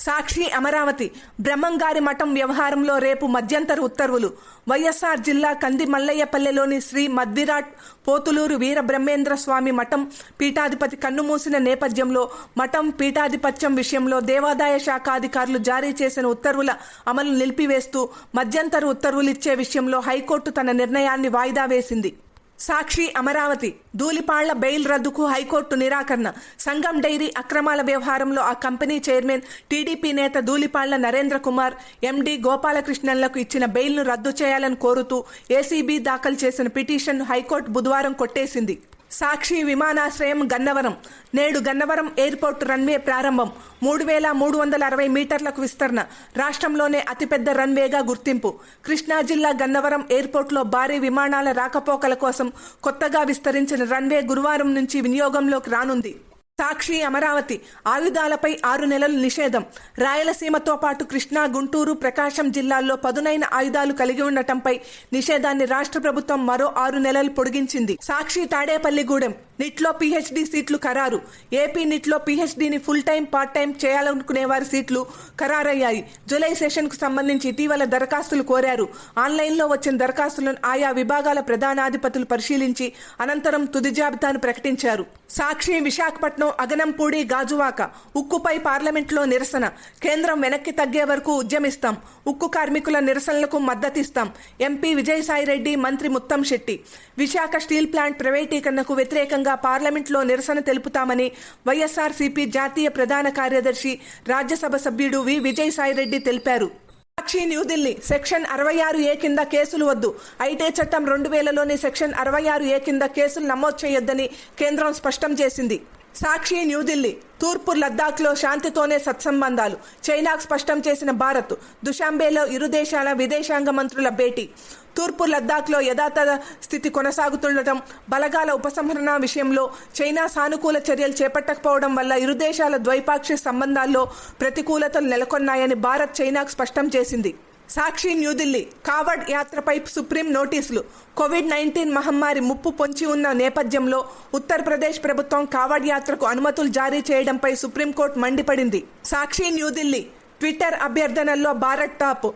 సాక్షి అమరావతి. బ్రహ్మంగారి మఠం వ్యవహారంలో రేపు మధ్యంతర ఉత్తర్వులు. వైఎస్ఆర్ జిల్లా కంది మల్లయ్యపల్లెలోని శ్రీ మద్విరాట్ పోతులూరు వీర బ్రహ్మేంద్ర స్వామి మఠం పీఠాధిపతి కన్నుమూసిన నేపథ్యంలో మఠం పీఠాధిపత్యం విషయంలో దేవాదాయ శాఖ అధికారులు జారీ చేసిన ఉత్తర్వుల అమలు నిలిపివేస్తూ మధ్యంతర ఉత్తర్వులిచ్చే విషయంలో హైకోర్టు తన నిర్ణయాన్ని వాయిదా వేసింది. సాక్షి అమరావతి. ధూళిపాళ్ల బెయిల్ రద్దుకు హైకోర్టు నిరాకరణ. సంగం డైరీ అక్రమాల వ్యవహారంలో ఆ కంపెనీ చైర్మన్, టీడీపీ నేత ధూళిపాళ్ల నరేంద్ర కుమార్, ఎండీ గోపాలకృష్ణన్లకు ఇచ్చిన బెయిల్ను రద్దు చేయాలని కోరుతూ ఏసీబీ దాఖలు చేసిన పిటిషన్ను హైకోర్టు బుధవారం కొట్టేసింది. సాక్షి విమానాశ్రయం గన్నవరం. నేడు గన్నవరం ఎయిర్పోర్ట్ రన్వే ప్రారంభం. 3,360 మీటర్లకు విస్తరణ. రాష్ట్రంలోనే అతిపెద్ద రన్వేగా గుర్తింపు. కృష్ణా జిల్లా గన్నవరం ఎయిర్పోర్ట్లో భారీ విమానాల రాకపోకల కోసం కొత్తగా విస్తరించిన రన్వే గురువారం నుంచి వినియోగంలోకి రానుంది. సాక్షి అమరావతి. ఆయుధాలపై 6 నెలలు నిషేధం. రాయలసీమతో పాటు కృష్ణా, గుంటూరు, ప్రకాశం జిల్లాల్లో పదునైన ఆయుధాలు కలిగి ఉండటంపై నిషేధాన్ని రాష్ట్ర ప్రభుత్వం మరో 6 నెలలు పొడిగించింది. సాక్షి తాడేపల్లిగూడెం. నిట్లో పీహెచ్డీ సీట్లు ఖరారు. ఏపీ నిట్లో పీహెచ్డీని ఫుల్ టైం, పార్ట్ టైం చేయాలనుకునే వారి సీట్లు ఖరారయ్యాయి. జూలై సెషన్కు సంబంధించి ఇటీవల దరఖాస్తులు కోరారు. ఆన్లైన్లో వచ్చిన దరఖాస్తులను ఆయా విభాగాల ప్రధానాధిపతులు పరిశీలించి అనంతరం తుది జాబితాను ప్రకటించారు. సాక్షి విశాఖపట్నం. అగనంపూడి, గాజువాక. ఉక్కుపై పార్లమెంట్లో నిరసన. కేంద్రం వెనక్కి తగ్గే వరకు ఉద్యమిస్తాం. ఉక్కు కార్మికుల నిరసనలకు మద్దతిస్తాం. ఎంపీ విజయసాయిరెడ్డి, మంత్రి ముత్తంశెట్టి. విశాఖ స్టీల్ ప్లాంట్ ప్రైవేటీకరణకు వ్యతిరేకంగా పార్లమెంట్లో నిరసన తెలుపుతామని వైఎస్ఆర్సీపీ జాతీయ ప్రధాన కార్యదర్శి, రాజ్యసభ సభ్యుడు వి విజయసాయిరెడ్డి తెలిపారు. సాక్షి న్యూఢిల్లీ. సెక్షన్ 66A కింద కేసులు వద్దు. ఐటీ చట్టం 2000లోని సెక్షన్ 66A కింద కేసులు నమోదు చేయొద్దని కేంద్రం స్పష్టం చేసింది. సాక్షి న్యూఢిల్లీ. తూర్పు లద్దాఖ్లో శాంతితోనే సత్సంబంధాలు. చైనాకు స్పష్టం చేసిన భారత్. దుషాంబేలో ఇరు దేశాల విదేశాంగ మంత్రుల భేటీ. తూర్పు లద్దాఖ్లో యథాతథ స్థితి కొనసాగుతుండటం, బలగాల ఉపసంహరణ విషయంలో చైనా సానుకూల చర్యలు చేపట్టకపోవడం వల్ల ఇరు దేశాల ద్వైపాక్షిక సంబంధాల్లో ప్రతికూలతలు నెలకొన్నాయని భారత్ చైనాకు స్పష్టం చేసింది. సాక్షి న్యూఢిల్లీ. కావడ్ యాత్రపై సుప్రీం నోటీసులు. కోవిడ్-19 మహమ్మారి ముప్పు పొంచి ఉన్న నేపథ్యంలో ఉత్తరప్రదేశ్ ప్రభుత్వం కావడ్ యాత్రకు అనుమతులు జారీ చేయడంపై సుప్రీంకోర్టు మండిపడింది. సాక్షి న్యూఢిల్లీ. ట్విట్టర్ అభ్యర్థనల్లో భారత్ టాప్.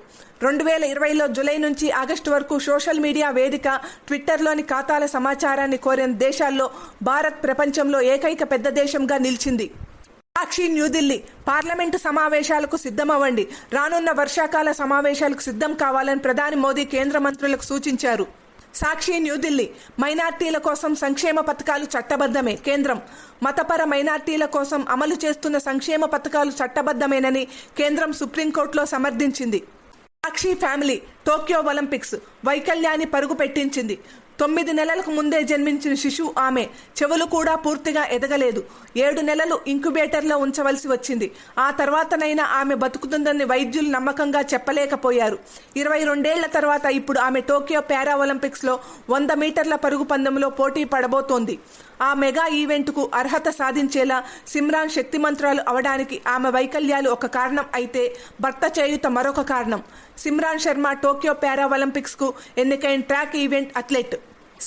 2020లో జూలై నుంచి ఆగస్టు వరకు సోషల్ మీడియా వేదిక ట్విట్టర్లోని ఖాతాల సమాచారాన్ని కోరిన దేశాల్లో భారత్ ప్రపంచంలో ఏకైక పెద్ద దేశంగా నిలిచింది. సాక్షి న్యూఢిల్లీ. పార్లమెంటు సమావేశాలకు సిద్ధమవ్వండి. రానున్న వర్షాకాల సమావేశాలకు సిద్ధం కావాలని ప్రధాని మోదీ కేంద్ర మంత్రులకు సూచించారు. సాక్షి న్యూఢిల్లీ. మైనార్టీల కోసం సంక్షేమ పథకాలు చట్టబద్ధమే. కేంద్రం. మతపర మైనార్టీల కోసం అమలు చేస్తున్న సంక్షేమ పథకాలు చట్టబద్ధమేనని కేంద్రం సుప్రీంకోర్టులో సమర్థించింది. సాక్షి ఫ్యామిలీ. Tokyo Olympics. వైకల్యాన్ని పరుగు పెట్టించింది. 9 నెలలకు ముందే జన్మించిన శిశువు ఆమె. చెవులు కూడా పూర్తిగా ఎదగలేదు. 7 నెలలు ఇంక్యుబేటర్లో ఉంచవలసి వచ్చింది. ఆ తర్వాతనైనా ఆమె బతుకుతుందని వైద్యులు నమ్మకంగా చెప్పలేకపోయారు. 22 ఏళ్ల తర్వాత ఇప్పుడు ఆమె టోక్యో పారా ఒలింపిక్స్లో 100 మీటర్ల పరుగు పందెంలో పోటీ పడబోతోంది. ఆ మెగా ఈవెంట్కు అర్హత సాధించేలా సిమ్రాన్ శక్తిమంతురాలు అవడానికి ఆమె వైకల్యాలు ఒక కారణం అయితే భర్త చేయుత మరొక కారణం. సిమ్రాన్ శర్మ టోక్యో పారా ఒలింపిక్స్కు ఎన్నికైన ట్రాక్ ఈవెంట్ అథ్లెట్.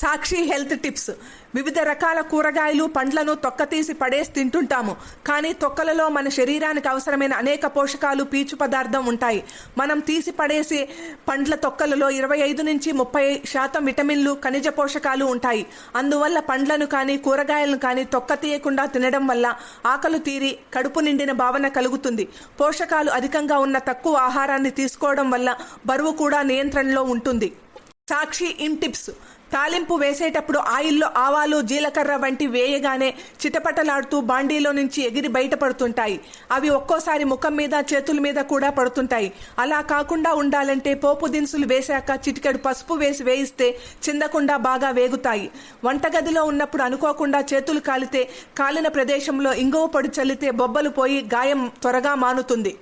సాక్షి హెల్త్ టిప్స్. వివిధ రకాల కూరగాయలు, పండ్లను తొక్కతీసి పడేసి తింటుంటాము. కానీ తొక్కలలో మన శరీరానికి అవసరమైన అనేక పోషకాలు, పీచు పదార్థం ఉంటాయి. మనం తీసి పడేసే పండ్ల తొక్కలలో 25 నుంచి 30% విటమిన్లు, ఖనిజ పోషకాలు ఉంటాయి. అందువల్ల పండ్లను కానీ కూరగాయలను కానీ తొక్క తీయకుండా తినడం వల్ల ఆకలి తీరి కడుపు నిండిన భావన కలుగుతుంది. పోషకాలు అధికంగా ఉన్న తక్కువ ఆహారాన్ని తీసుకోవడం వల్ల బరువు కూడా నియంత్రణలో ఉంటుంది. సాక్షి ఇన్ టిప్స్. తాలింపు వేసేటప్పుడు ఆయిల్లో ఆవాలు జీలకర్ర వంటి వేయగానే చిటపటలాడుతూ బాండీలో నుంచి ఎగిరి బయటపడుతుంటాయి. అవి ఒక్కోసారి ముఖం మీద చేతుల మీద కూడా పడుతుంటాయి. అలా కాకుండా ఉండాలంటే పోపు దినుసులు వేశాక చిటికెడు పసుపు వేసి వేయిస్తే చిందకుండా బాగా వేగుతాయి. వంటగదిలో ఉన్నప్పుడు అనుకోకుండా చేతులు కాలితే కాలిన ప్రదేశంలో ఇంగువ పొడి చల్లితే బొబ్బలు పోయి గాయం త్వరగా మానుతుంది.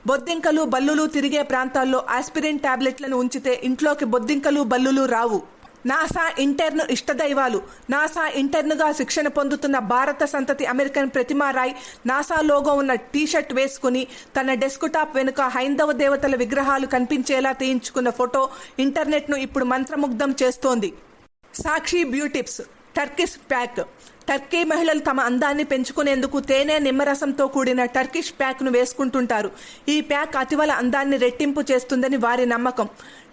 బొద్దింకలు బల్లులు తిరిగే ప్రాంతాల్లో ఆస్పిరిన్ టాబ్లెట్లను ఉంచితే ఇంట్లోకి బొద్దింకలు బల్లులు రావు. నాసా ఇంటర్న్ ఇష్టదైవాలు. నాసా ఇంటర్న్గా శిక్షణ పొందుతున్న భారత సంతతి American Pratima Roy NASA logo ఉన్న టీషర్ట్ వేసుకుని తన డెస్క్టాప్ వెనుక హైందవ దేవతల విగ్రహాలు కనిపించేలా తీయించుకున్న ఫోటో ఇంటర్నెట్ను ఇప్పుడు మంత్రముగ్ధం చేస్తోంది. Sakshi beauty tips Turkish pack. Turkey మహిళలు తమ అందాన్ని పెంచుకునేందుకు తేనె నిమ్మరసంతో కూడిన టర్కిష్ ప్యాక్ను వేసుకుంటుంటారు. ఈ ప్యాక్ అతివల అందాన్ని రెట్టింపు చేస్తుందని వారి నమ్మకం.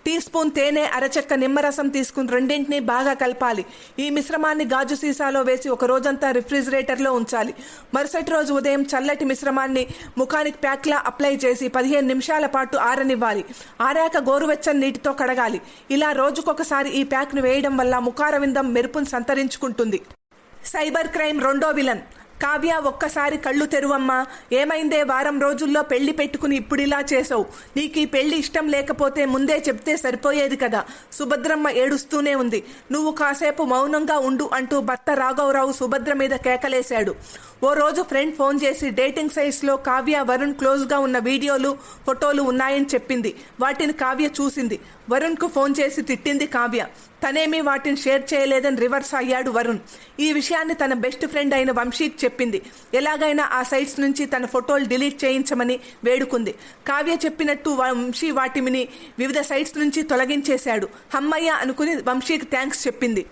టీ స్పూన్ తేనె, అరచెక్క నిమ్మరసం తీసుకుని రెండింటినీ బాగా కలపాలి. ఈ మిశ్రమాన్ని గాజు సీసాలో వేసి ఒక రోజంతా రిఫ్రిజిరేటర్లో ఉంచాలి. మరుసటి రోజు ఉదయం చల్లటి మిశ్రమాన్ని ముఖానికి ప్యాక్లా అప్లై చేసి 15 నిమిషాల పాటు ఆరనివ్వాలి. ఆరాక గోరువెచ్చని నీటితో కడగాలి. ఇలా రోజుకొకసారి ఈ ప్యాక్ను వేయడం వల్ల ముఖారవిందం మెరుపును సంతరించుకుంటుంది. సైబర్ క్రైమ్ రెండో విలన్. కావ్య, ఒక్కసారి కళ్ళు తెరువమ్మా. ఏమైందే? వారం రోజుల్లో పెళ్లి పెట్టుకుని ఇప్పుడిలా చేసావు. నీకు ఈ పెళ్లి ఇష్టం లేకపోతే ముందే చెప్తే సరిపోయేది కదా. సుభద్రమ్మ ఏడుస్తూనే ఉంది. నువ్వు కాసేపు మౌనంగా ఉండు అంటూ భర్త రాఘవరావు సుభద్ర మీద కేకలేశాడు. ఓ రోజు ఫ్రెండ్ ఫోన్ చేసి డేటింగ్ సైట్స్లో కావ్య వరుణ్ క్లోజ్గా ఉన్న వీడియోలు ఫోటోలు ఉన్నాయని చెప్పింది. వాటిని కావ్య చూసింది. వరుణ్కు ఫోన్ చేసి తిట్టింది కావ్య. తనేమీ వాటిని షేర్ చేయలేదని రివర్స్ అయ్యాడు వరుణ్. ఈ విషయాన్ని తన బెస్ట్ ఫ్రెండ్ అయిన వంశీకి చెప్పింది. ఎలాగైనా ఆ సైట్స్ నుంచి తన ఫోటోలు డిలీట్ చేయించమని వేడుకుంది. కావ్య చెప్పినట్టు వంశీ వాటిని వివిధ సైట్స్ నుంచి తొలగించేశాడు. హమ్మయ్య అనుకుని వంశీకి థ్యాంక్స్ చెప్పింది.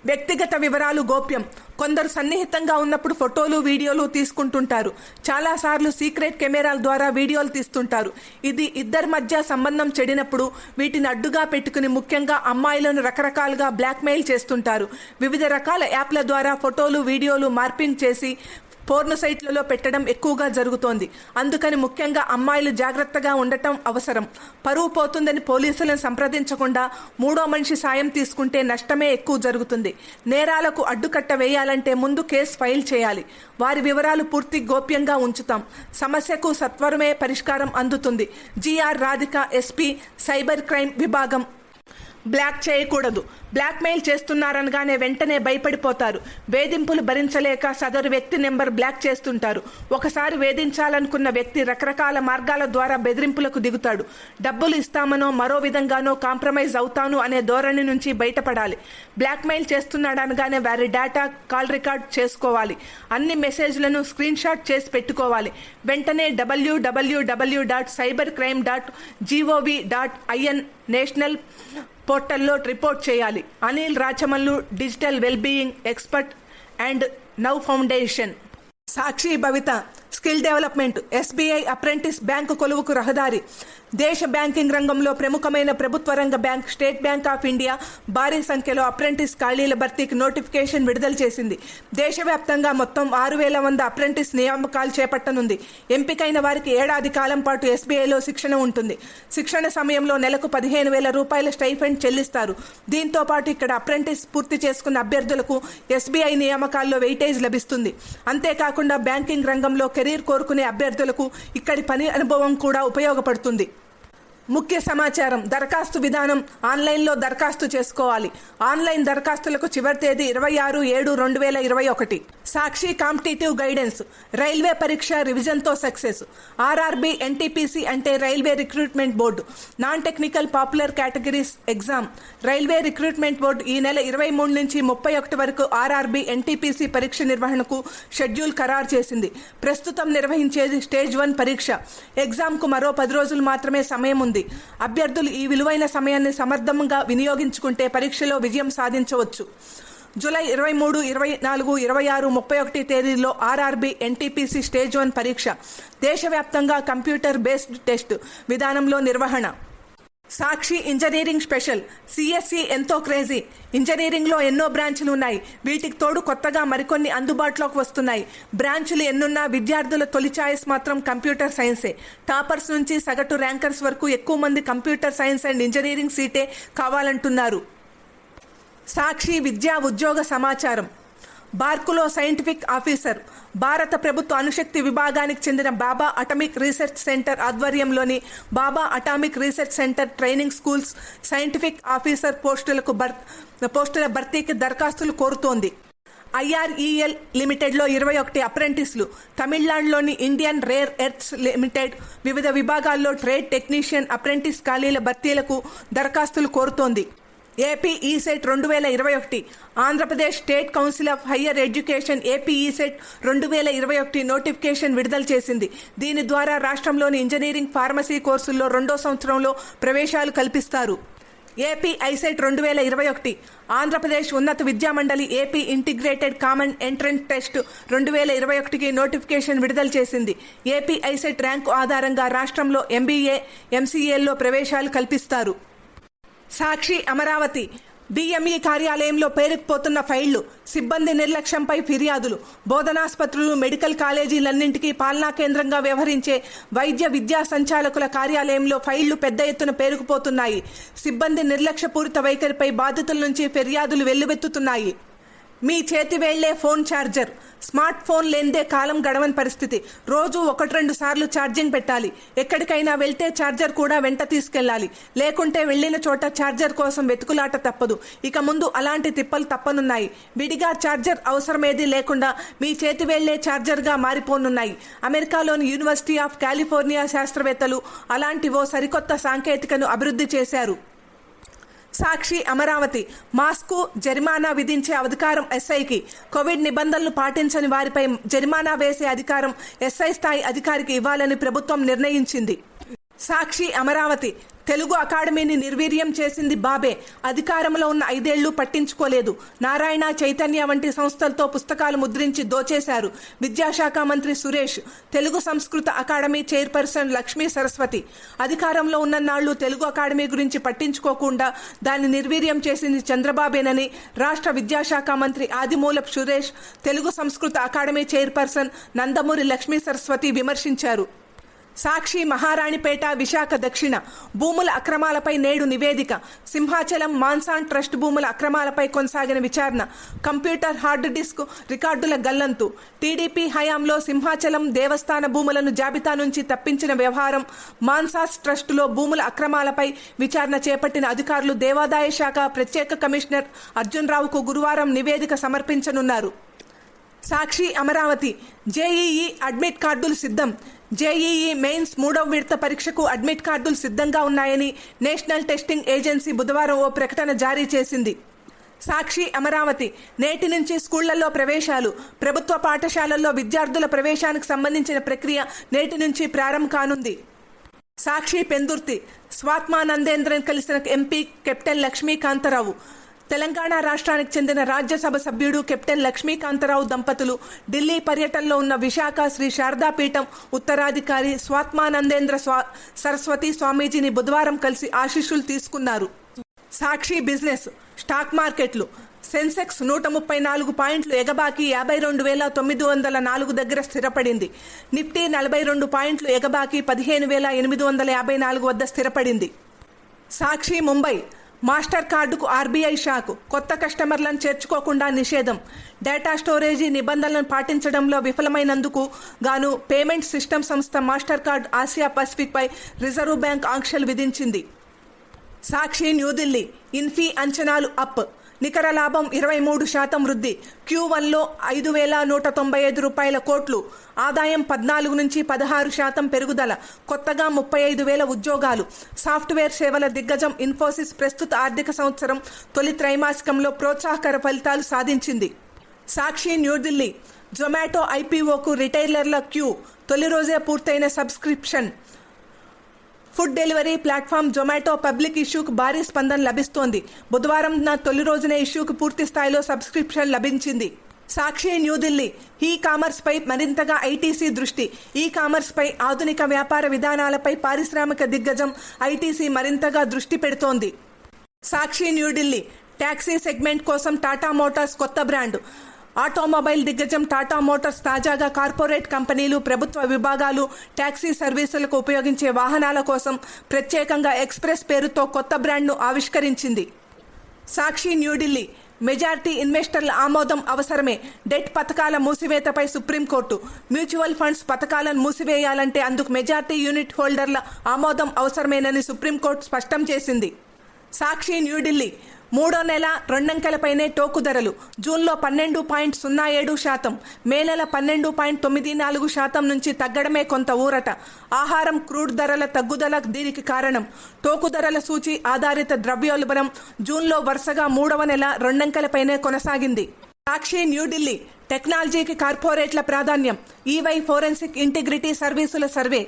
వ్యక్తిగత వివరాలు గోప్యం. కొందరు సన్నిహితంగా ఉన్నప్పుడు ఫోటోలు వీడియోలు తీసుకుంటుంటారు. చాలాసార్లు సీక్రెట్ కెమెరాల ద్వారా వీడియోలు తీస్తుంటారు. ఇది ఇద్దరి మధ్య సంబంధం చెడినప్పుడు వీటిని అడ్డుగా పెట్టుకుని ముఖ్యంగా అమ్మాయిలను రకరకాలుగా బ్లాక్మెయిల్ చేస్తుంటారు. వివిధ రకాల యాప్ల ద్వారా ఫోటోలు వీడియోలు మార్పింగ్ చేసి పోర్న్ సైట్లలో పెట్టడం ఎక్కువగా జరుగుతోంది. అందుకని ముఖ్యంగా అమ్మాయిలు జాగ్రత్తగా ఉండటం అవసరం. పరువు పోతుందని పోలీసులను సంప్రదించకుండా మూడో మనిషి సాయం తీసుకుంటే నష్టమే ఎక్కువ జరుగుతుంది. నేరాలకు అడ్డుకట్ట వేయాలంటే ముందు కేసు ఫైల్ చేయాలి. వారి వివరాలు పూర్తి గోప్యంగా ఉంచుతాం. సమస్యకు సత్వరమే పరిష్కారం అందుతుంది. GR Radhika, SP, cyber crime విభాగం. బ్లాక్ చేయకూడదు. బ్లాక్మెయిల్ చేస్తున్నారనగానే వెంటనే భయపడిపోతారు. వేధింపులు భరించలేక సదరు వ్యక్తి నెంబర్ బ్లాక్ చేస్తుంటారు. ఒకసారి వేధించాలనుకున్న వ్యక్తి రకరకాల మార్గాల ద్వారా బెదిరింపులకు దిగుతాడు. డబ్బులు ఇస్తామనో మరో విధంగానో కాంప్రమైజ్ అవుతాను అనే ధోరణి నుంచి బయటపడాలి. బ్లాక్మెయిల్ చేస్తున్నాడనగానే వారి డేటా కాల్ రికార్డ్ చేసుకోవాలి. అన్ని మెసేజ్లను స్క్రీన్ షాట్ చేసి పెట్టుకోవాలి. వెంటనే www.cybercrime.gov.in నేషనల్ పోర్టల్లో రిపోర్ట్ చేయాలి. Anil Rachamallu, digital wellbeing expert and now foundation. Sakshi Bhavitha. Skill development. SBI apprentice bank కొలువుకు రహదారి. దేశ బ్యాంకింగ్ రంగంలో ప్రముఖమైన ప్రభుత్వ రంగ bank state bank of India భారీ సంఖ్యలో అప్రెంటిస్ ఖాళీల భర్తీకి నోటిఫికేషన్ విడుదల చేసింది. దేశవ్యాప్తంగా మొత్తం 6,100 అప్రెంటిస్ నియామకాలు చేపట్టనుంది. ఎంపికైన వారికి ఏడాది కాలం పాటు ఎస్బీఐలో శిక్షణ ఉంటుంది. శిక్షణ సమయంలో నెలకు 15,000 రూపాయల స్టైఫండ్ చెల్లిస్తారు. దీంతో పాటు ఇక్కడ అప్రెంటిస్ పూర్తి చేసుకున్న అభ్యర్థులకు ఎస్బీఐ నియామకాల్లో వెయిటేజ్ లభిస్తుంది. అంతేకాకుండా బ్యాంకింగ్ రంగంలో కెరీర్ కోరుకునే అభ్యర్థులకు ఇక్కడి పని అనుభవం కూడా ఉపయోగపడుతుంది. ముఖ్య సమాచారం. దరఖాస్తు విధానం. ఆన్లైన్లో దరఖాస్తు చేసుకోవాలి. ఆన్లైన్ దరఖాస్తులకు చివరి తేదీ 26/7/2021. సాక్షి కాంపిటేటివ్ గైడెన్స్. రైల్వే పరీక్ష రివిజన్తో సక్సెస్. ఆర్ఆర్బీ ఎన్టీపీసీ అంటే railway recruitment board. Non technical popular categories exam. Railway recruitment board ఈ నెల 23 నుంచి 31 వరకు ఆర్ఆర్బీ ఎన్టీపీసీ పరీక్ష నిర్వహణకు షెడ్యూల్ ఖరారు చేసింది. ప్రస్తుతం నిర్వహించేది స్టేజ్ 1 పరీక్ష. ఎగ్జామ్కు మరో 10 రోజులు మాత్రమే సమయం ఉంది. అభ్యర్థులు ఈ విలువైన సమయాన్ని సమర్థంగా వినియోగించుకుంటే పరీక్షలో విజయం సాధించవచ్చు. జూలై 23, 24, 26, 31 తేదీల్లో ఆర్ఆర్బీ ఎన్టీపీసీ స్టేజ్ 1 పరీక్ష. దేశవ్యాప్తంగా కంప్యూటర్ బేస్డ్ టెస్ట్ విధానంలో నిర్వహణ. సాక్షి ఇంజనీరింగ్ స్పెషల్. సిఎస్సి ఎంతో క్రేజీ. ఇంజనీరింగ్లో ఎన్నో బ్రాంచ్లు ఉన్నాయి. వీటికి తోడు కొత్తగా మరికొన్ని అందుబాటులోకి వస్తున్నాయి. బ్రాంచ్లు ఎన్నున్నా విద్యార్థుల తొలి ఛాయిస్ మాత్రం కంప్యూటర్ సైన్సే. టాపర్స్ నుంచి సగటు ర్యాంకర్స్ వరకు ఎక్కువ మంది కంప్యూటర్ సైన్స్ అండ్ ఇంజనీరింగ్ సీటే కావాలంటున్నారు. సాక్షి విద్యా ఉద్యోగ సమాచారం. బార్కులో సైంటిఫిక్ ఆఫీసర్, భారత ప్రభుత్వ అణుశక్తి విభాగానికి చెందిన బాబా అటామిక్ రీసెర్చ్ సెంటర్ ఆధ్వర్యంలోని Bhabha atomic research centre training schools scientific officer పోస్టుల భర్తీకి దరఖాస్తులు కోరుతోంది. IREL లిమిటెడ్లో 21 అప్రెంటిస్లు, తమిళనాడులోని ఇండియన్ రేర్ ఎర్త్స్ లిమిటెడ్ వివిధ విభాగాల్లో ట్రేడ్ టెక్నీషియన్ అప్రెంటిస్ ఖాళీల భర్తీలకు దరఖాస్తులు కోరుతోంది. AP ECET 2021, Andhra Pradesh state council of higher education AP ECET 2021 notification విడుదల చేసింది. దీని ద్వారా రాష్ట్రంలోని ఇంజనీరింగ్, ఫార్మసీ కోర్సుల్లో 2వ సంవత్సరంలో ప్రవేశాలు కల్పిస్తారు. ఏపీ ఐసెట్ 2021, ఆంధ్రప్రదేశ్ ఉన్నత విద్యామండలి AP integrated common entrance test 2021కి నోటిఫికేషన్ విడుదల చేసింది. ఏపీ ఐసెట్ ర్యాంకు ఆధారంగా రాష్ట్రంలో MBA, MCAల్లో ప్రవేశాలు కల్పిస్తారు. సాక్షి అమరావతి, DME కార్యాలయంలో పేరుకుపోతున్న ఫైళ్లు, సిబ్బంది నిర్లక్ష్యంపై ఫిర్యాదులు, బోధనాసుపత్రులు, మెడికల్ కాలేజీలన్నింటికీ పాలనా కేంద్రంగా వ్యవహరించే వైద్య విద్యా సంచాలకుల కార్యాలయంలో ఫైళ్లు పెద్ద ఎత్తున పేరుకుపోతున్నాయి. సిబ్బంది నిర్లక్ష్యపూరిత వైఖరిపై బాధితుల నుంచి ఫిర్యాదులు వెల్లువెత్తుతున్నాయి. మీ చేతి వేళ్లే ఫోన్ ఛార్జర్, స్మార్ట్ ఫోన్ లేనిదే కాలం గడవని పరిస్థితి. రోజు 1-2 సార్లు ఛార్జింగ్ పెట్టాలి. ఎక్కడికైనా వెళ్తే ఛార్జర్ కూడా వెంట తీసుకెళ్లాలి. లేకుంటే వెళ్లిన చోట ఛార్జర్ కోసం వెతుకులాట తప్పదు. ఇక ముందు అలాంటి తిప్పలు తప్పనున్నాయి. విడిగా ఛార్జర్ అవసరమేదీ లేకుండా మీ చేతి వేళ్లే ఛార్జర్గా మారిపోనున్నాయి. అమెరికాలోని యూనివర్సిటీ ఆఫ్ కాలిఫోర్నియా శాస్త్రవేత్తలు అలాంటి ఓ సరికొత్త సాంకేతికను అభివృద్ధి చేశారు. సాక్షి అమరావతి, మాస్కు జరిమానా విధించే అధికారం SIకి, కోవిడ్ నిబంధనలు పాటించని వారిపై జరిమానా వేసే అధికారం SI స్థాయి అధికారికి ఇవ్వాలని ప్రభుత్వం నిర్ణయించింది. సాక్షి అమరావతి, తెలుగు అకాడమీని నిర్వీర్యం చేసింది బాబే. అధికారంలో ఉన్న 5 ఏళ్లు పట్టించుకోలేదు. నారాయణ, చైతన్య వంటి సంస్థలతో పుస్తకాలు ముద్రించి దోచేశారు. విద్యాశాఖ మంత్రి సురేష్, తెలుగు సంస్కృత అకాడమీ చైర్పర్సన్ లక్ష్మీ సరస్వతి. అధికారంలో ఉన్ననాళ్లు తెలుగు అకాడమీ గురించి పట్టించుకోకుండా దాన్ని నిర్వీర్యం చేసింది చంద్రబాబేనని రాష్ట్ర విద్యాశాఖ మంత్రి ఆదిమూలపు సురేష్, తెలుగు సంస్కృత అకాడమీ చైర్పర్సన్ నందమూరి లక్ష్మీ సరస్వతి విమర్శించారు. సాక్షి మహారాణిపేట, విశాఖ దక్షిణ భూముల అక్రమాలపై నేడు నివేదిక. సింహాచలం మాన్సాన్ ట్రస్ట్ భూముల అక్రమాలపై కొనసాగిన విచారణ. కంప్యూటర్ హార్డ్ డిస్క్ రికార్డుల గల్లంతు. టీడీపీ హయాంలో సింహాచలం దేవస్థాన భూములను జాబితా నుంచి తప్పించిన వ్యవహారం. మాన్సాస్ ట్రస్టులో భూముల అక్రమాలపై విచారణ చేపట్టిన అధికారులు దేవాదాయ శాఖ ప్రత్యేక కమిషనర్ అర్జున్ రావుకు గురువారం నివేదిక సమర్పించనున్నారు. సాక్షి అమరావతి, JEE అడ్మిట్ కార్డులు సిద్ధం. JEE మెయిన్స్ 3వ విడత పరీక్షకు అడ్మిట్ కార్డులు సిద్ధంగా ఉన్నాయని నేషనల్ టెస్టింగ్ ఏజెన్సీ బుధవారం ఓ ప్రకటన జారీ చేసింది. సాక్షి అమరావతి, నేటి నుంచి స్కూళ్లలో ప్రవేశాలు. ప్రభుత్వ పాఠశాలల్లో విద్యార్థుల ప్రవేశానికి సంబంధించిన ప్రక్రియ నేటి నుంచి ప్రారంభం కానుంది. సాక్షి పెందుర్తి, స్వాత్మానందేంద్రన్ కలిసిన MP కెప్టెన్ లక్ష్మీకాంతరావు. తెలంగాణ రాష్ట్రానికి చెందిన రాజ్యసభ సభ్యుడు కెప్టెన్ లక్ష్మీకాంతరావు దంపతులు ఢిల్లీ పర్యటనలో ఉన్న విశాఖ శ్రీ శారదాపీఠం ఉత్తరాధికారి స్వాత్మానందేంద్ర సరస్వతి స్వామీజీని బుధవారం కలిసి ఆశీస్సులు తీసుకున్నారు. సాక్షి బిజినెస్, స్టాక్ మార్కెట్లు. సెన్సెక్స్ 134 పాయింట్లు ఎగబాకి 52,904 దగ్గర స్థిరపడింది. నిఫ్టీ 42 పాయింట్లు ఎగబాకి 15,854 వద్ద స్థిరపడింది. సాక్షి ముంబై, మాస్టర్ కార్డుకు RBI షాక్. కొత్త కస్టమర్లను చేర్చుకోకుండా నిషేధం. డేటా స్టోరేజీ నిబంధనలను పాటించడంలో విఫలమైనందుకు గాను పేమెంట్ సిస్టమ్ సంస్థ మాస్టర్ కార్డ్ ఆసియా పసిఫిక్పై రిజర్వ్ బ్యాంక్ ఆంక్షలు విధించింది. సాక్షి న్యూఢిల్లీ, ఇన్ఫీ అంచనాలు అప్. నికర లాభం 23% వృద్ధి. Q1లో 5,195 కోట్లు. ఆదాయం 14 నుంచి 16% పెరుగుదల. కొత్తగా 35,000 ఉద్యోగాలు. సాఫ్ట్వేర్ సేవల దిగ్గజం ఇన్ఫోసిస్ ప్రస్తుత ఆర్థిక సంవత్సరం తొలి త్రైమాసికంలో ప్రోత్సాహకర ఫలితాలు సాధించింది. సాక్షి న్యూఢిల్లీ, జొమాటో IPOకు రిటైలర్ల క్యూ. తొలి రోజే పూర్తయిన subscription. Food delivery platform Zomato public ఇష్యూకు భారీ స్పందన లభిస్తోంది. బుధవారం తొలి రోజునే ఇష్యూకు పూర్తి స్థాయిలో సబ్స్క్రిప్షన్ లభించింది. సాక్షి న్యూఢిల్లీ, కామర్స్పై మరింతగా ITC దృష్టి. కామర్స్పై ఆధునిక వ్యాపార విధానాలపై పారిశ్రామిక దిగ్గజం ITC మరింతగా దృష్టి పెడుతోంది. సాక్షి న్యూఢిల్లీ, ట్యాక్సీ సెగ్మెంట్ కోసం టాటా మోటార్స్ కొత్త బ్రాండ్. ఆటోమొబైల్ దిగ్గజం టాటా మోటార్స్ తాజాగా కార్పొరేట్ కంపెనీలు, ప్రభుత్వ విభాగాలు ట్యాక్సీ సర్వీసులకు ఉపయోగించే వాహనాల కోసం ప్రత్యేకంగా ఎక్స్ప్రెస్ పేరుతో కొత్త బ్రాండ్ను ఆవిష్కరించింది. సాక్షి న్యూఢిల్లీ మెజారిటీ ఇన్వెస్టర్ల ఆమోదం అవసరమే. డెట్ పథకాల మూసివేతపై సుప్రీంకోర్టు. మ్యూచువల్ ఫండ్స్ పథకాలను మూసివేయాలంటే అందుకు మెజారిటీ యూనిట్ హోల్డర్ల ఆమోదం అవసరమేనని సుప్రీంకోర్టు స్పష్టం చేసింది. సాక్షి న్యూఢిల్లీ మూడో నెల రెండంకెలపైనే టోకు ధరలు. జూన్లో 12.07%, మే నెల 12.94% నుంచి తగ్గడమే కొంత ఊరట. ఆహారం, క్రూడ్ ధరల తగ్గుదల దీనికి కారణం. టోకు ధరల సూచి ఆధారిత ద్రవ్యోల్బణం జూన్లో వరుసగా మూడవ నెల రెండంకెలపైనే కొనసాగింది. సాక్షి న్యూఢిల్లీ టెక్నాలజీకి కార్పొరేట్ల ప్రాధాన్యం. ఈవై ఫోరెన్సిక్ ఇంటిగ్రిటీ సర్వీసుల సర్వే.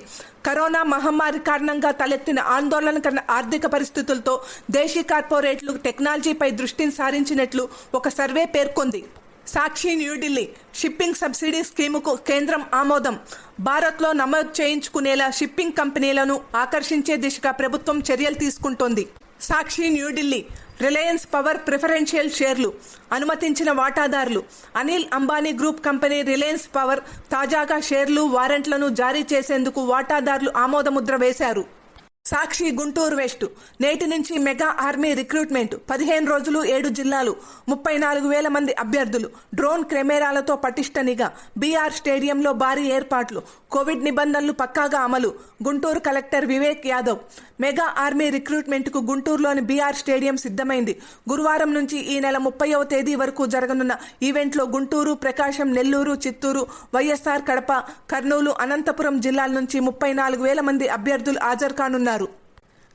కరోనా మహమ్మారి కారణంగా తలెత్తిన ఆందోళనకర ఆర్థిక పరిస్థితులతో దేశీ కార్పొరేట్లు టెక్నాలజీపై దృష్టిని సారించినట్లు ఒక సర్వే పేర్కొంది. సాక్షి న్యూఢిల్లీ షిప్పింగ్ సబ్సిడీ స్కీముకు కేంద్రం ఆమోదం. భారత్లో నమోదు చేయించుకునేలా షిప్పింగ్ కంపెనీలను ఆకర్షించే దిశగా ప్రభుత్వం చర్యలు తీసుకుంటోంది. సాక్షి న్యూఢిల్లీ రిలయన్స్ పవర్ ప్రిఫరెన్షియల్ షేర్లు. అనుమతించిన వాటాదారులు. Anil Ambani group company Reliance power తాజాగా షేర్లు, వారెంట్లను జారీ చేసేందుకు వాటాదారులు ఆమోదముద్ర వేశారు. సాక్షి గుంటూరు వెస్ట్ నేటి నుంచి మెగా ఆర్మీ రిక్రూట్మెంట్. 15 రోజులు 7 జిల్లాలు, 34,000 మంది అభ్యర్థులు. డ్రోన్ కెమెరాలతో పటిష్ట నిఘా. బీఆర్ స్టేడియంలో భారీ ఏర్పాట్లు. కోవిడ్ నిబంధనలు పక్కాగా అమలు. Guntur collector Vivek Yadav. Mega army రిక్రూట్మెంట్కు గుంటూరులోని బీఆర్ స్టేడియం సిద్ధమైంది. గురువారం నుంచి ఈ నెల 30వ తేదీ వరకు జరగనున్న ఈవెంట్లో గుంటూరు, ప్రకాశం, నెల్లూరు, చిత్తూరు, వైఎస్ఆర్ కడప, కర్నూలు, అనంతపురం జిల్లాల నుంచి 34,000 మంది అభ్యర్థులు హాజరు కానున్నారు.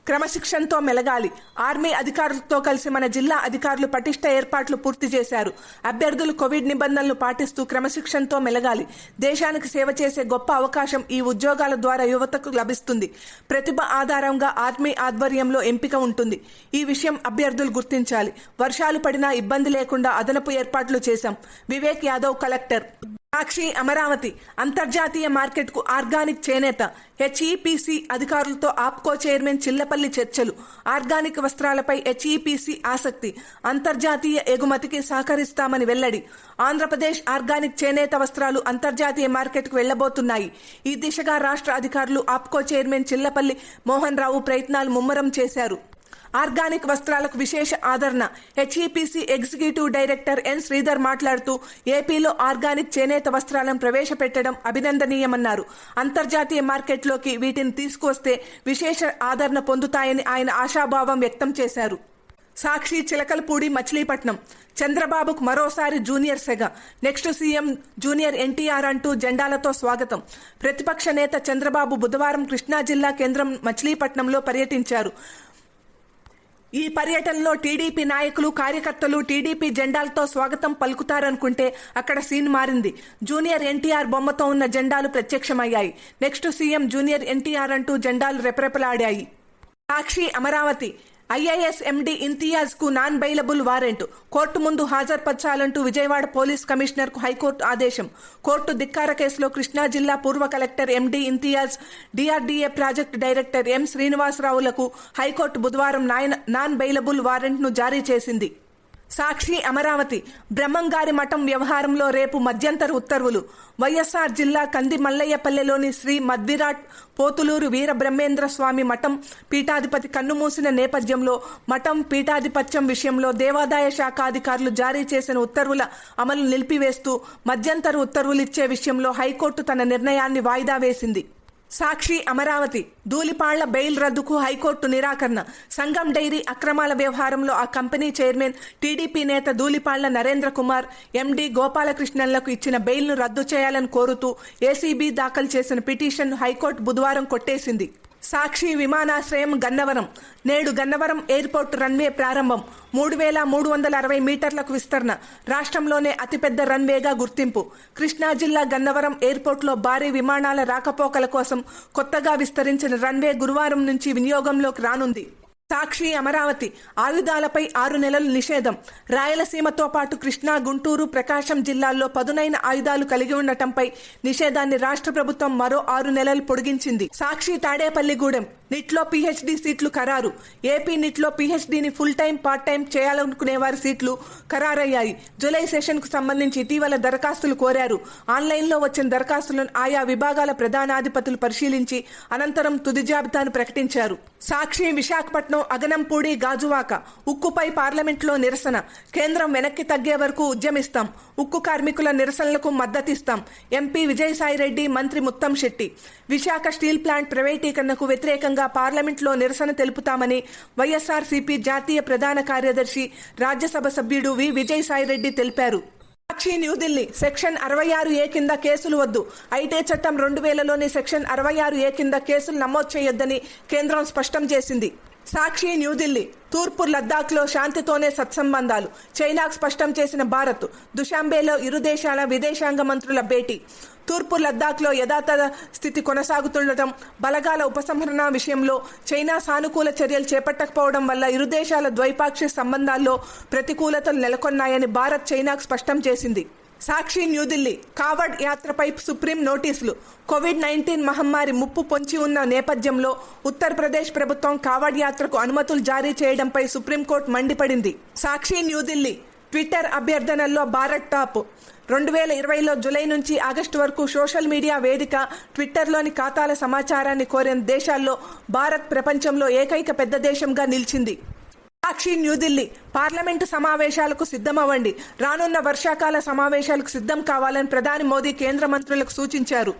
క్రమశిక్షణతో మెలగాలి. ఆర్మీ అధికారులతో కలిసి మన జిల్లా అధికారులు పటిష్ట ఏర్పాట్లు పూర్తి చేశారు. అభ్యర్థులు కోవిడ్ నిబంధనలు పాటిస్తూ క్రమశిక్షణతో మెలగాలి. దేశానికి సేవ చేసే గొప్ప అవకాశం ఈ ఉద్యోగాల ద్వారా యువతకు లభిస్తుంది. ప్రతిభ ఆధారంగా ఆర్మీ ఆధ్వర్యంలో ఎంపిక ఉంటుంది. ఈ విషయం అభ్యర్థులు గుర్తించాలి. వర్షాలు పడినా ఇబ్బంది లేకుండా అదనపు ఏర్పాట్లు చేశాం. వివేక్ యాదవ్, కలెక్టర్. సాక్షి అమరావతి అంతర్జాతీయ మార్కెట్కు ఆర్గానిక్ చేనేత. హెచ్ఈపిసి అధికారులతో ఆప్కో చైర్మన్ చిల్లపల్లి చర్చలు. ఆర్గానిక్ వస్త్రాలపై హెచ్ఈపిసి ఆసక్తి. అంతర్జాతీయ ఎగుమతికి సహకరిస్తామని వెల్లడి. ఆంధ్రప్రదేశ్ ఆర్గానిక్ చేనేత వస్త్రాలు అంతర్జాతీయ మార్కెట్కు వెళ్లబోతున్నాయి. ఈ దిశగా రాష్ట్ర అధికారులు ఆప్కో చైర్మన్ చిల్లపల్లి మోహన్ రావు ప్రయత్నాలు ముమ్మరం చేశారు. ఆర్గానిక్ వస్త్రాలకు విశేష ఆదరణ. హెచ్ఈపిసి ఎగ్జిక్యూటివ్ డైరెక్టర్ ఎన్ శ్రీధర్ మాట్లాడుతూ ఏపీలో ఆర్గానిక్ చేనేత వస్త్రాలను ప్రవేశపెట్టడం అభినందనీయమన్నారు. అంతర్జాతీయ మార్కెట్లోకి వీటిని తీసుకువస్తే విశేష ఆదరణ పొందుతాయని ఆయన ఆశాభావం వ్యక్తం చేశారు. సాక్షి చిలకలపూడి మచిలీపట్నం. చంద్రబాబుకు మరోసారి జూనియర్ సెగ. నెక్స్ట్ సీఎం జూనియర్ ఎన్టీఆర్ అంటూ జెండాలతో స్వాగతం. ప్రతిపక్ష నేత చంద్రబాబు బుధవారం కృష్ణా జిల్లా కేంద్రం మచిలీపట్నంలో పర్యటించారు. ఈ పర్యటనలో టీడీపీ నాయకులు, కార్యకర్తలు టీడీపీ జెండాలతో స్వాగతం పలుకుతారనుకుంటే అక్కడ సీన్ మారింది. జూనియర్ ఎన్టీఆర్ బొమ్మతో ఉన్న జెండాలు ప్రత్యక్షమయ్యాయి. నెక్స్ట్ సీఎం జూనియర్ ఎన్టీఆర్ అంటూ జెండాలు రెపరెపలాడాయి. సాక్షి అమరావతి ఐఏఎస్ ఎండీ ఇంతియాజ్ కు నాన్ బెయిలబుల్ వారెంట్. కోర్టు ముందు హాజరుపరచాలంటూ విజయవాడ పోలీస్ కమిషనర్ కు హైకోర్టు ఆదేశం. కోర్టు ధిక్కార కేసులో కృష్ణా జిల్లా పూర్వ collector MD Imtiaz, DRDA project director M శ్రీనివాసరావులకు హైకోర్టు బుధవారం నాన్ బెయిలబుల్ వారెంట్ ను జారీ చేసింది. సాక్షి అమరావతి బ్రహ్మంగారి మఠం వ్యవహారంలో రేపు మధ్యంతర ఉత్తర్వులు. వైఎస్ఆర్ జిల్లా కంది మల్లయ్యపల్లెలోని శ్రీ మద్విరాట్ పోతులూరు వీరబ్రహ్మేంద్ర స్వామి మఠం పీఠాధిపతి కన్నుమూసిన నేపథ్యంలో మఠం పీఠాధిపత్యం విషయంలో దేవాదాయ శాఖ అధికారులు జారీ చేసిన ఉత్తర్వుల అమలు నిలిపివేస్తూ మధ్యంతర ఉత్తర్వులు ఇచ్చే విషయంలో హైకోర్టు తన నిర్ణయాన్ని వాయిదా వేసింది. సాక్షి అమరావతి ధూళిపాళ్ల బెయిల్ రద్దుకు హైకోర్టు నిరాకరణ. సంగం డైరీ అక్రమాల వ్యవహారంలో ఆ కంపెనీ చైర్మన్ టీడీపీ నేత ధూళిపాళ్ల నరేంద్ర కుమార్, ఎండీ గోపాలకృష్ణన్లకు ఇచ్చిన బెయిల్ను రద్దు చేయాలని కోరుతూ ఏసీబీ దాఖలు చేసిన పిటిషన్ను హైకోర్టు బుధవారం కొట్టేసింది. సాక్షి విమానాశ్రయం గన్నవరం. నేడు గన్నవరం ఎయిర్పోర్ట్ రన్వే ప్రారంభం. 3,360 మీటర్లకు విస్తరణ. రాష్ట్రంలోనే అతిపెద్ద రన్వేగా గుర్తింపు. కృష్ణా జిల్లా గన్నవరం ఎయిర్పోర్ట్లో భారీ విమానాల రాకపోకల కోసం కొత్తగా విస్తరించిన రన్వే గురువారం నుంచి వినియోగంలోకి రానుంది. సాక్షి అమరావతి ఆయుధాలపై 6 నెలలు నిషేధం. రాయలసీమతో పాటు కృష్ణా, గుంటూరు, ప్రకాశం జిల్లాల్లో పదునైన ఆయుధాలు కలిగి ఉండటంపై నిషేధాన్ని రాష్ట్ర ప్రభుత్వం మరో 6 నెలలు పొడిగించింది. సాక్షి తాడేపల్లిగూడెం నిట్లో పీహెచ్డీ సీట్లు ఖరారు. ఏపీ నిట్లో పీహెచ్డీని ఫుల్ టైం పార్ట్ టైం చేయాలనుకునే వారి సీట్లు ఖరారయ్యాయి. జూలై సెషన్కు సంబంధించి ఇటీవల దరఖాస్తులు కోరారు. ఆన్లైన్లో వచ్చిన దరఖాస్తులను ఆయా విభాగాల ప్రధానాధిపతులు పరిశీలించి అనంతరం తుది జాబితాను ప్రకటించారు. సాక్షి విశాఖపట్నం అగనంపూడి గాజువాక ఉక్కుపై పార్లమెంట్లో నిరసన. కేంద్రం వెనక్కి తగ్గే వరకు ఉద్యమిస్తాం. ఉక్కు కార్మికుల నిరసనలకు మద్దతిస్తాం. ఎంపీ విజయసాయిరెడ్డి, మంత్రి ముత్తంశెట్టి. విశాఖ స్టీల్ ప్లాంట్ ప్రైవేటీకరణకు వ్యతిరేకంగా పార్లమెంట్లో నిరసన తెలుపుతామని వైఎస్ఆర్సీపీ జాతీయ ప్రధాన కార్యదర్శి, రాజ్యసభ సభ్యుడు వి విజయసాయిరెడ్డి తెలిపారు. సాక్షి న్యూఢిల్లీ సెక్షన్ 66A కింద కేసులు వద్దు. ఐటీ చట్టం 2000లోని సెక్షన్ 66A కింద కేసులు నమోదు చేయొద్దని కేంద్రం స్పష్టం చేసింది. సాక్షి న్యూఢిల్లీ తూర్పు లద్దాఖ్లో శాంతితోనే సత్సంబంధాలు. చైనాకు స్పష్టం చేసిన భారత్. దుషాంబేలో ఇరు దేశాల విదేశాంగ మంత్రుల భేటీ. తూర్పు లద్దాఖ్లో యథాతథ స్థితి కొనసాగుతుండటం, బలగాల ఉపసంహరణ విషయంలో చైనా సానుకూల చర్యలు చేపట్టకపోవడం వల్ల ఇరు దేశాల ద్వైపాక్షిక సంబంధాల్లో ప్రతికూలతలు నెలకొన్నాయని భారత్ చైనాకు స్పష్టం చేసింది. సాక్షి న్యూఢిల్లీ కావడ్ యాత్రపై సుప్రీం నోటీసులు. కోవిడ్-19 మహమ్మారి ముప్పు పొంచి ఉన్న నేపథ్యంలో ఉత్తరప్రదేశ్ ప్రభుత్వం కావడ్ యాత్రకు అనుమతులు జారీ చేయడంపై సుప్రీంకోర్టు మండిపడింది. సాక్షి న్యూఢిల్లీ ట్విట్టర్ అభ్యర్థనల్లో భారత్ టాప్. 2020లో జూలై నుంచి ఆగస్టు వరకు సోషల్ మీడియా వేదిక ట్విట్టర్లోని ఖాతాల సమాచారాన్ని కోరిన దేశాల్లో భారత్ ప్రపంచంలో ఏకైక పెద్ద దేశంగా నిలిచింది. సాక్షి న్యూఢిల్లీ పార్లమెంటు సమావేశాలకు సిద్ధమవ్వండి. రానున్న వర్షాకాల సమావేశాలకు సిద్ధం కావాలని ప్రధాని మోదీ కేంద్ర మంత్రులకు సూచించారు.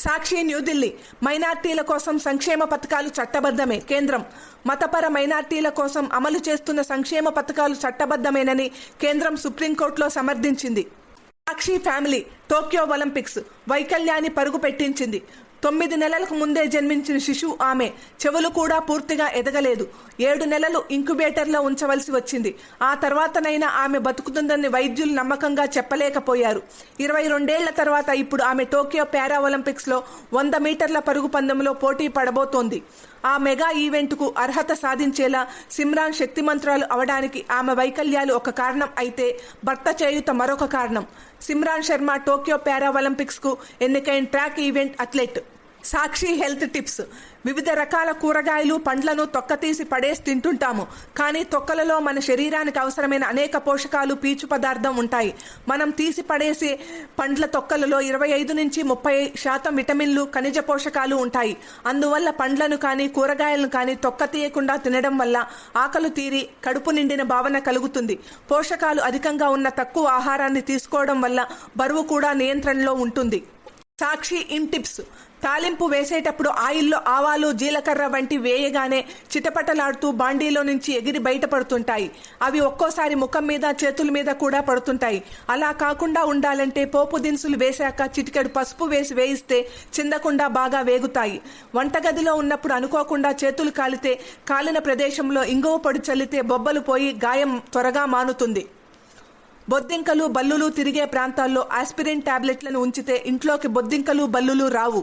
సాక్షి న్యూఢిల్లీ మైనార్టీల కోసం సంక్షేమ పథకాలు చట్టబద్ధమే. కేంద్రం మతపర మైనార్టీల కోసం అమలు చేస్తున్న సంక్షేమ పథకాలు చట్టబద్ధమేనని కేంద్రం సుప్రీంకోర్టులో సమర్థించింది. సాక్షి ఫ్యామిలీ టోక్యో ఒలింపిక్స్ వైకల్యాన్ని పరుగు పెట్టించింది. 9 నెలలకు ముందే జన్మించిన శిశువు ఆమె. చెవులు కూడా పూర్తిగా ఎదగలేదు. 7 నెలలు ఇంక్యుబేటర్లో ఉంచవలసి వచ్చింది. ఆ తర్వాతనైనా ఆమె బతుకుతుందని వైద్యులు నమ్మకంగా చెప్పలేకపోయారు. 22 ఏళ్ల తర్వాత ఇప్పుడు ఆమె టోక్యో పారా ఒలింపిక్స్లో 100 మీటర్ల పరుగు పందెంలో పోటీ పడబోతోంది. ఆ మెగా ఈవెంట్కు అర్హత సాధించేలా సిమ్రాన్ శక్తిమంతురాలు అవడానికి ఆమె వైకల్యాలు ఒక కారణం అయితే భర్త చేయుత మరొక కారణం. సిమ్రాన్ శర్మ టోక్యో పారా ఒలింపిక్స్కు ఎన్నికైన ట్రాక్ ఈవెంట్ అథ్లెట్. సాక్షి హెల్త్ టిప్స్. వివిధ రకాల కూరగాయలు, పండ్లను తొక్కతీసి పడేసి తింటుంటాము. కానీ తొక్కలలో మన శరీరానికి అవసరమైన అనేక పోషకాలు, పీచు పదార్థం ఉంటాయి. మనం తీసి పడేసే పండ్ల తొక్కలలో 25 నుంచి 30% విటమిన్లు, ఖనిజ పోషకాలు ఉంటాయి. అందువల్ల పండ్లను కానీ కూరగాయలను కానీ తొక్క తీయకుండా తినడం వల్ల ఆకలి తీరి కడుపు నిండిన భావన కలుగుతుంది. పోషకాలు అధికంగా ఉన్న తక్కువ ఆహారాన్ని తీసుకోవడం వల్ల బరువు కూడా నియంత్రణలో ఉంటుంది. సాక్షి ఇన్ టిప్స్. తాలింపు వేసేటప్పుడు ఆయిల్లో ఆవాలు, జీలకర్ర వంటి వేయగానే చిటపటలాడుతూ బాండీలో నుంచి ఎగిరి బయటపడుతుంటాయి. అవి ఒక్కోసారి ముఖం మీద, చేతుల మీద కూడా పడుతుంటాయి. అలా కాకుండా ఉండాలంటే పోపు దినుసులు వేశాక చిటికెడు పసుపు వేసి వేయిస్తే చిందకుండా బాగా వేగుతాయి. వంటగదిలో ఉన్నప్పుడు అనుకోకుండా చేతులు కాలితే కాలిన ప్రదేశంలో ఇంగువ పొడి చల్లితే బొబ్బలు పోయి గాయం త్వరగా మానుతుంది. బొద్దింకలు, బల్లులు తిరిగే ప్రాంతాల్లో ఆస్పిరిన్ టాబ్లెట్లను ఉంచితే ఇంట్లోకి బొద్దింకలు, బల్లులు రావు.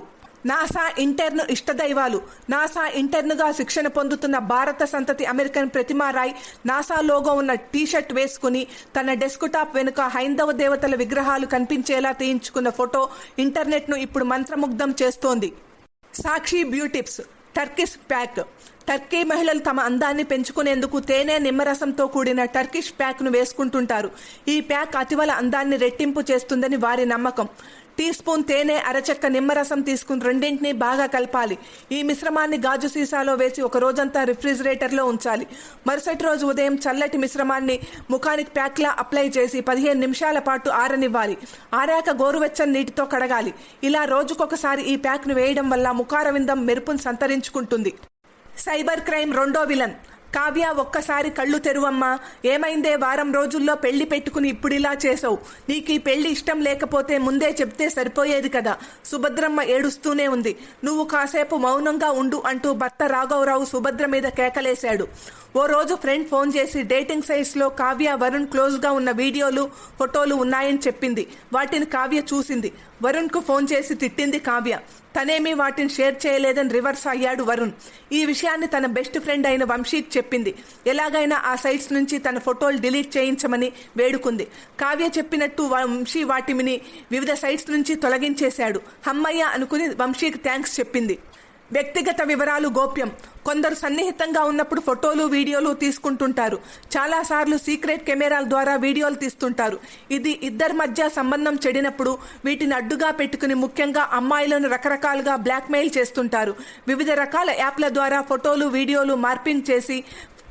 నాసా ఇంటర్న్ ఇష్టదైవాలు. నాసా ఇంటర్న్గా శిక్షణ పొందుతున్న భారత సంతతి American Pratima Roy NASA logo ఉన్న టీషర్ట్ వేసుకుని తన డెస్క్టాప్ వెనుక హైందవ దేవతల విగ్రహాలు కనిపించేలా తీయించుకున్న ఫోటో ఇంటర్నెట్ను ఇప్పుడు మంత్రముగ్ధం చేస్తోంది. Sakshi beauty tips. Turkish pack. Turkey మహిళలు తమ అందాన్ని పెంచుకునేందుకు తేనె, నిమ్మరసంతో కూడిన టర్కిష్ ప్యాక్ను వేసుకుంటుంటారు. ఈ ప్యాక్ అతివల అందాన్ని రెట్టింపు చేస్తుందని వారి నమ్మకం. టీ స్పూన్ తేనె, అరచెక్క నిమ్మరసం తీసుకుని రెండింటినీ బాగా కలపాలి. ఈ మిశ్రమాన్ని గాజు సీసాలో వేసి ఒక రోజంతా రిఫ్రిజిరేటర్లో ఉంచాలి. మరుసటి రోజు ఉదయం చల్లటి మిశ్రమాన్ని ముఖానికి ప్యాక్లా అప్లై చేసి 15 నిమిషాల పాటు ఆరనివ్వాలి. ఆరాక గోరువెచ్చని నీటితో కడగాలి. ఇలా రోజుకొకసారి ఈ ప్యాక్ను వేయడం వల్ల ముఖారవిందం మెరుపును సంతరించుకుంటుంది. సైబర్ క్రైమ్ రెండో విలన్. కావ్య, ఒక్కసారి కళ్ళు తెరువమ్మా. ఏమైందే? వారం రోజుల్లో పెళ్లి పెట్టుకుని ఇప్పుడిలా చేసావు. నీకు ఈ పెళ్లి ఇష్టం లేకపోతే ముందే చెప్తే సరిపోయేది కదా. సుభద్రమ్మ ఏడుస్తూనే ఉంది. నువ్వు కాసేపు మౌనంగా ఉండు అంటూ భర్త రాఘవరావు సుభద్ర మీద కేకలేశాడు. ఓ రోజు ఫ్రెండ్ ఫోన్ చేసి డేటింగ్ సైట్స్లో కావ్య, వరుణ్ క్లోజ్గా ఉన్న వీడియోలు, ఫోటోలు ఉన్నాయని చెప్పింది. వాటిని కావ్య చూసింది. వరుణ్కు ఫోన్ చేసి తిట్టింది కావ్య. తనేమీ వాటిని షేర్ చేయలేదని రివర్స్ అయ్యాడు వరుణ్. ఈ విషయాన్ని తన బెస్ట్ ఫ్రెండ్ అయిన వంశీకి చెప్పింది. ఎలాగైనా ఆ సైట్స్ నుంచి తన ఫోటోలు డిలీట్ చేయించమని వేడుకుంది. కావ్య చెప్పినట్టు వంశీ వాటిని వివిధ సైట్స్ నుంచి తొలగించేశాడు. హమ్మయ్య అనుకుని వంశీకి థ్యాంక్స్ చెప్పింది. వ్యక్తిగత వివరాలు గోప్యం. కొందరు సన్నిహితంగా ఉన్నప్పుడు ఫోటోలు వీడియోలు తీసుకుంటుంటారు. చాలాసార్లు సీక్రెట్ కెమెరాల ద్వారా వీడియోలు తీస్తుంటారు. ఇది ఇద్దరి మధ్య సంబంధం చెడినప్పుడు వీటిని అడ్డుగా పెట్టుకుని ముఖ్యంగా అమ్మాయిలను రకరకాలుగా బ్లాక్మెయిల్ చేస్తుంటారు. వివిధ రకాల యాప్ల ద్వారా ఫోటోలు వీడియోలు మార్పింగ్ చేసి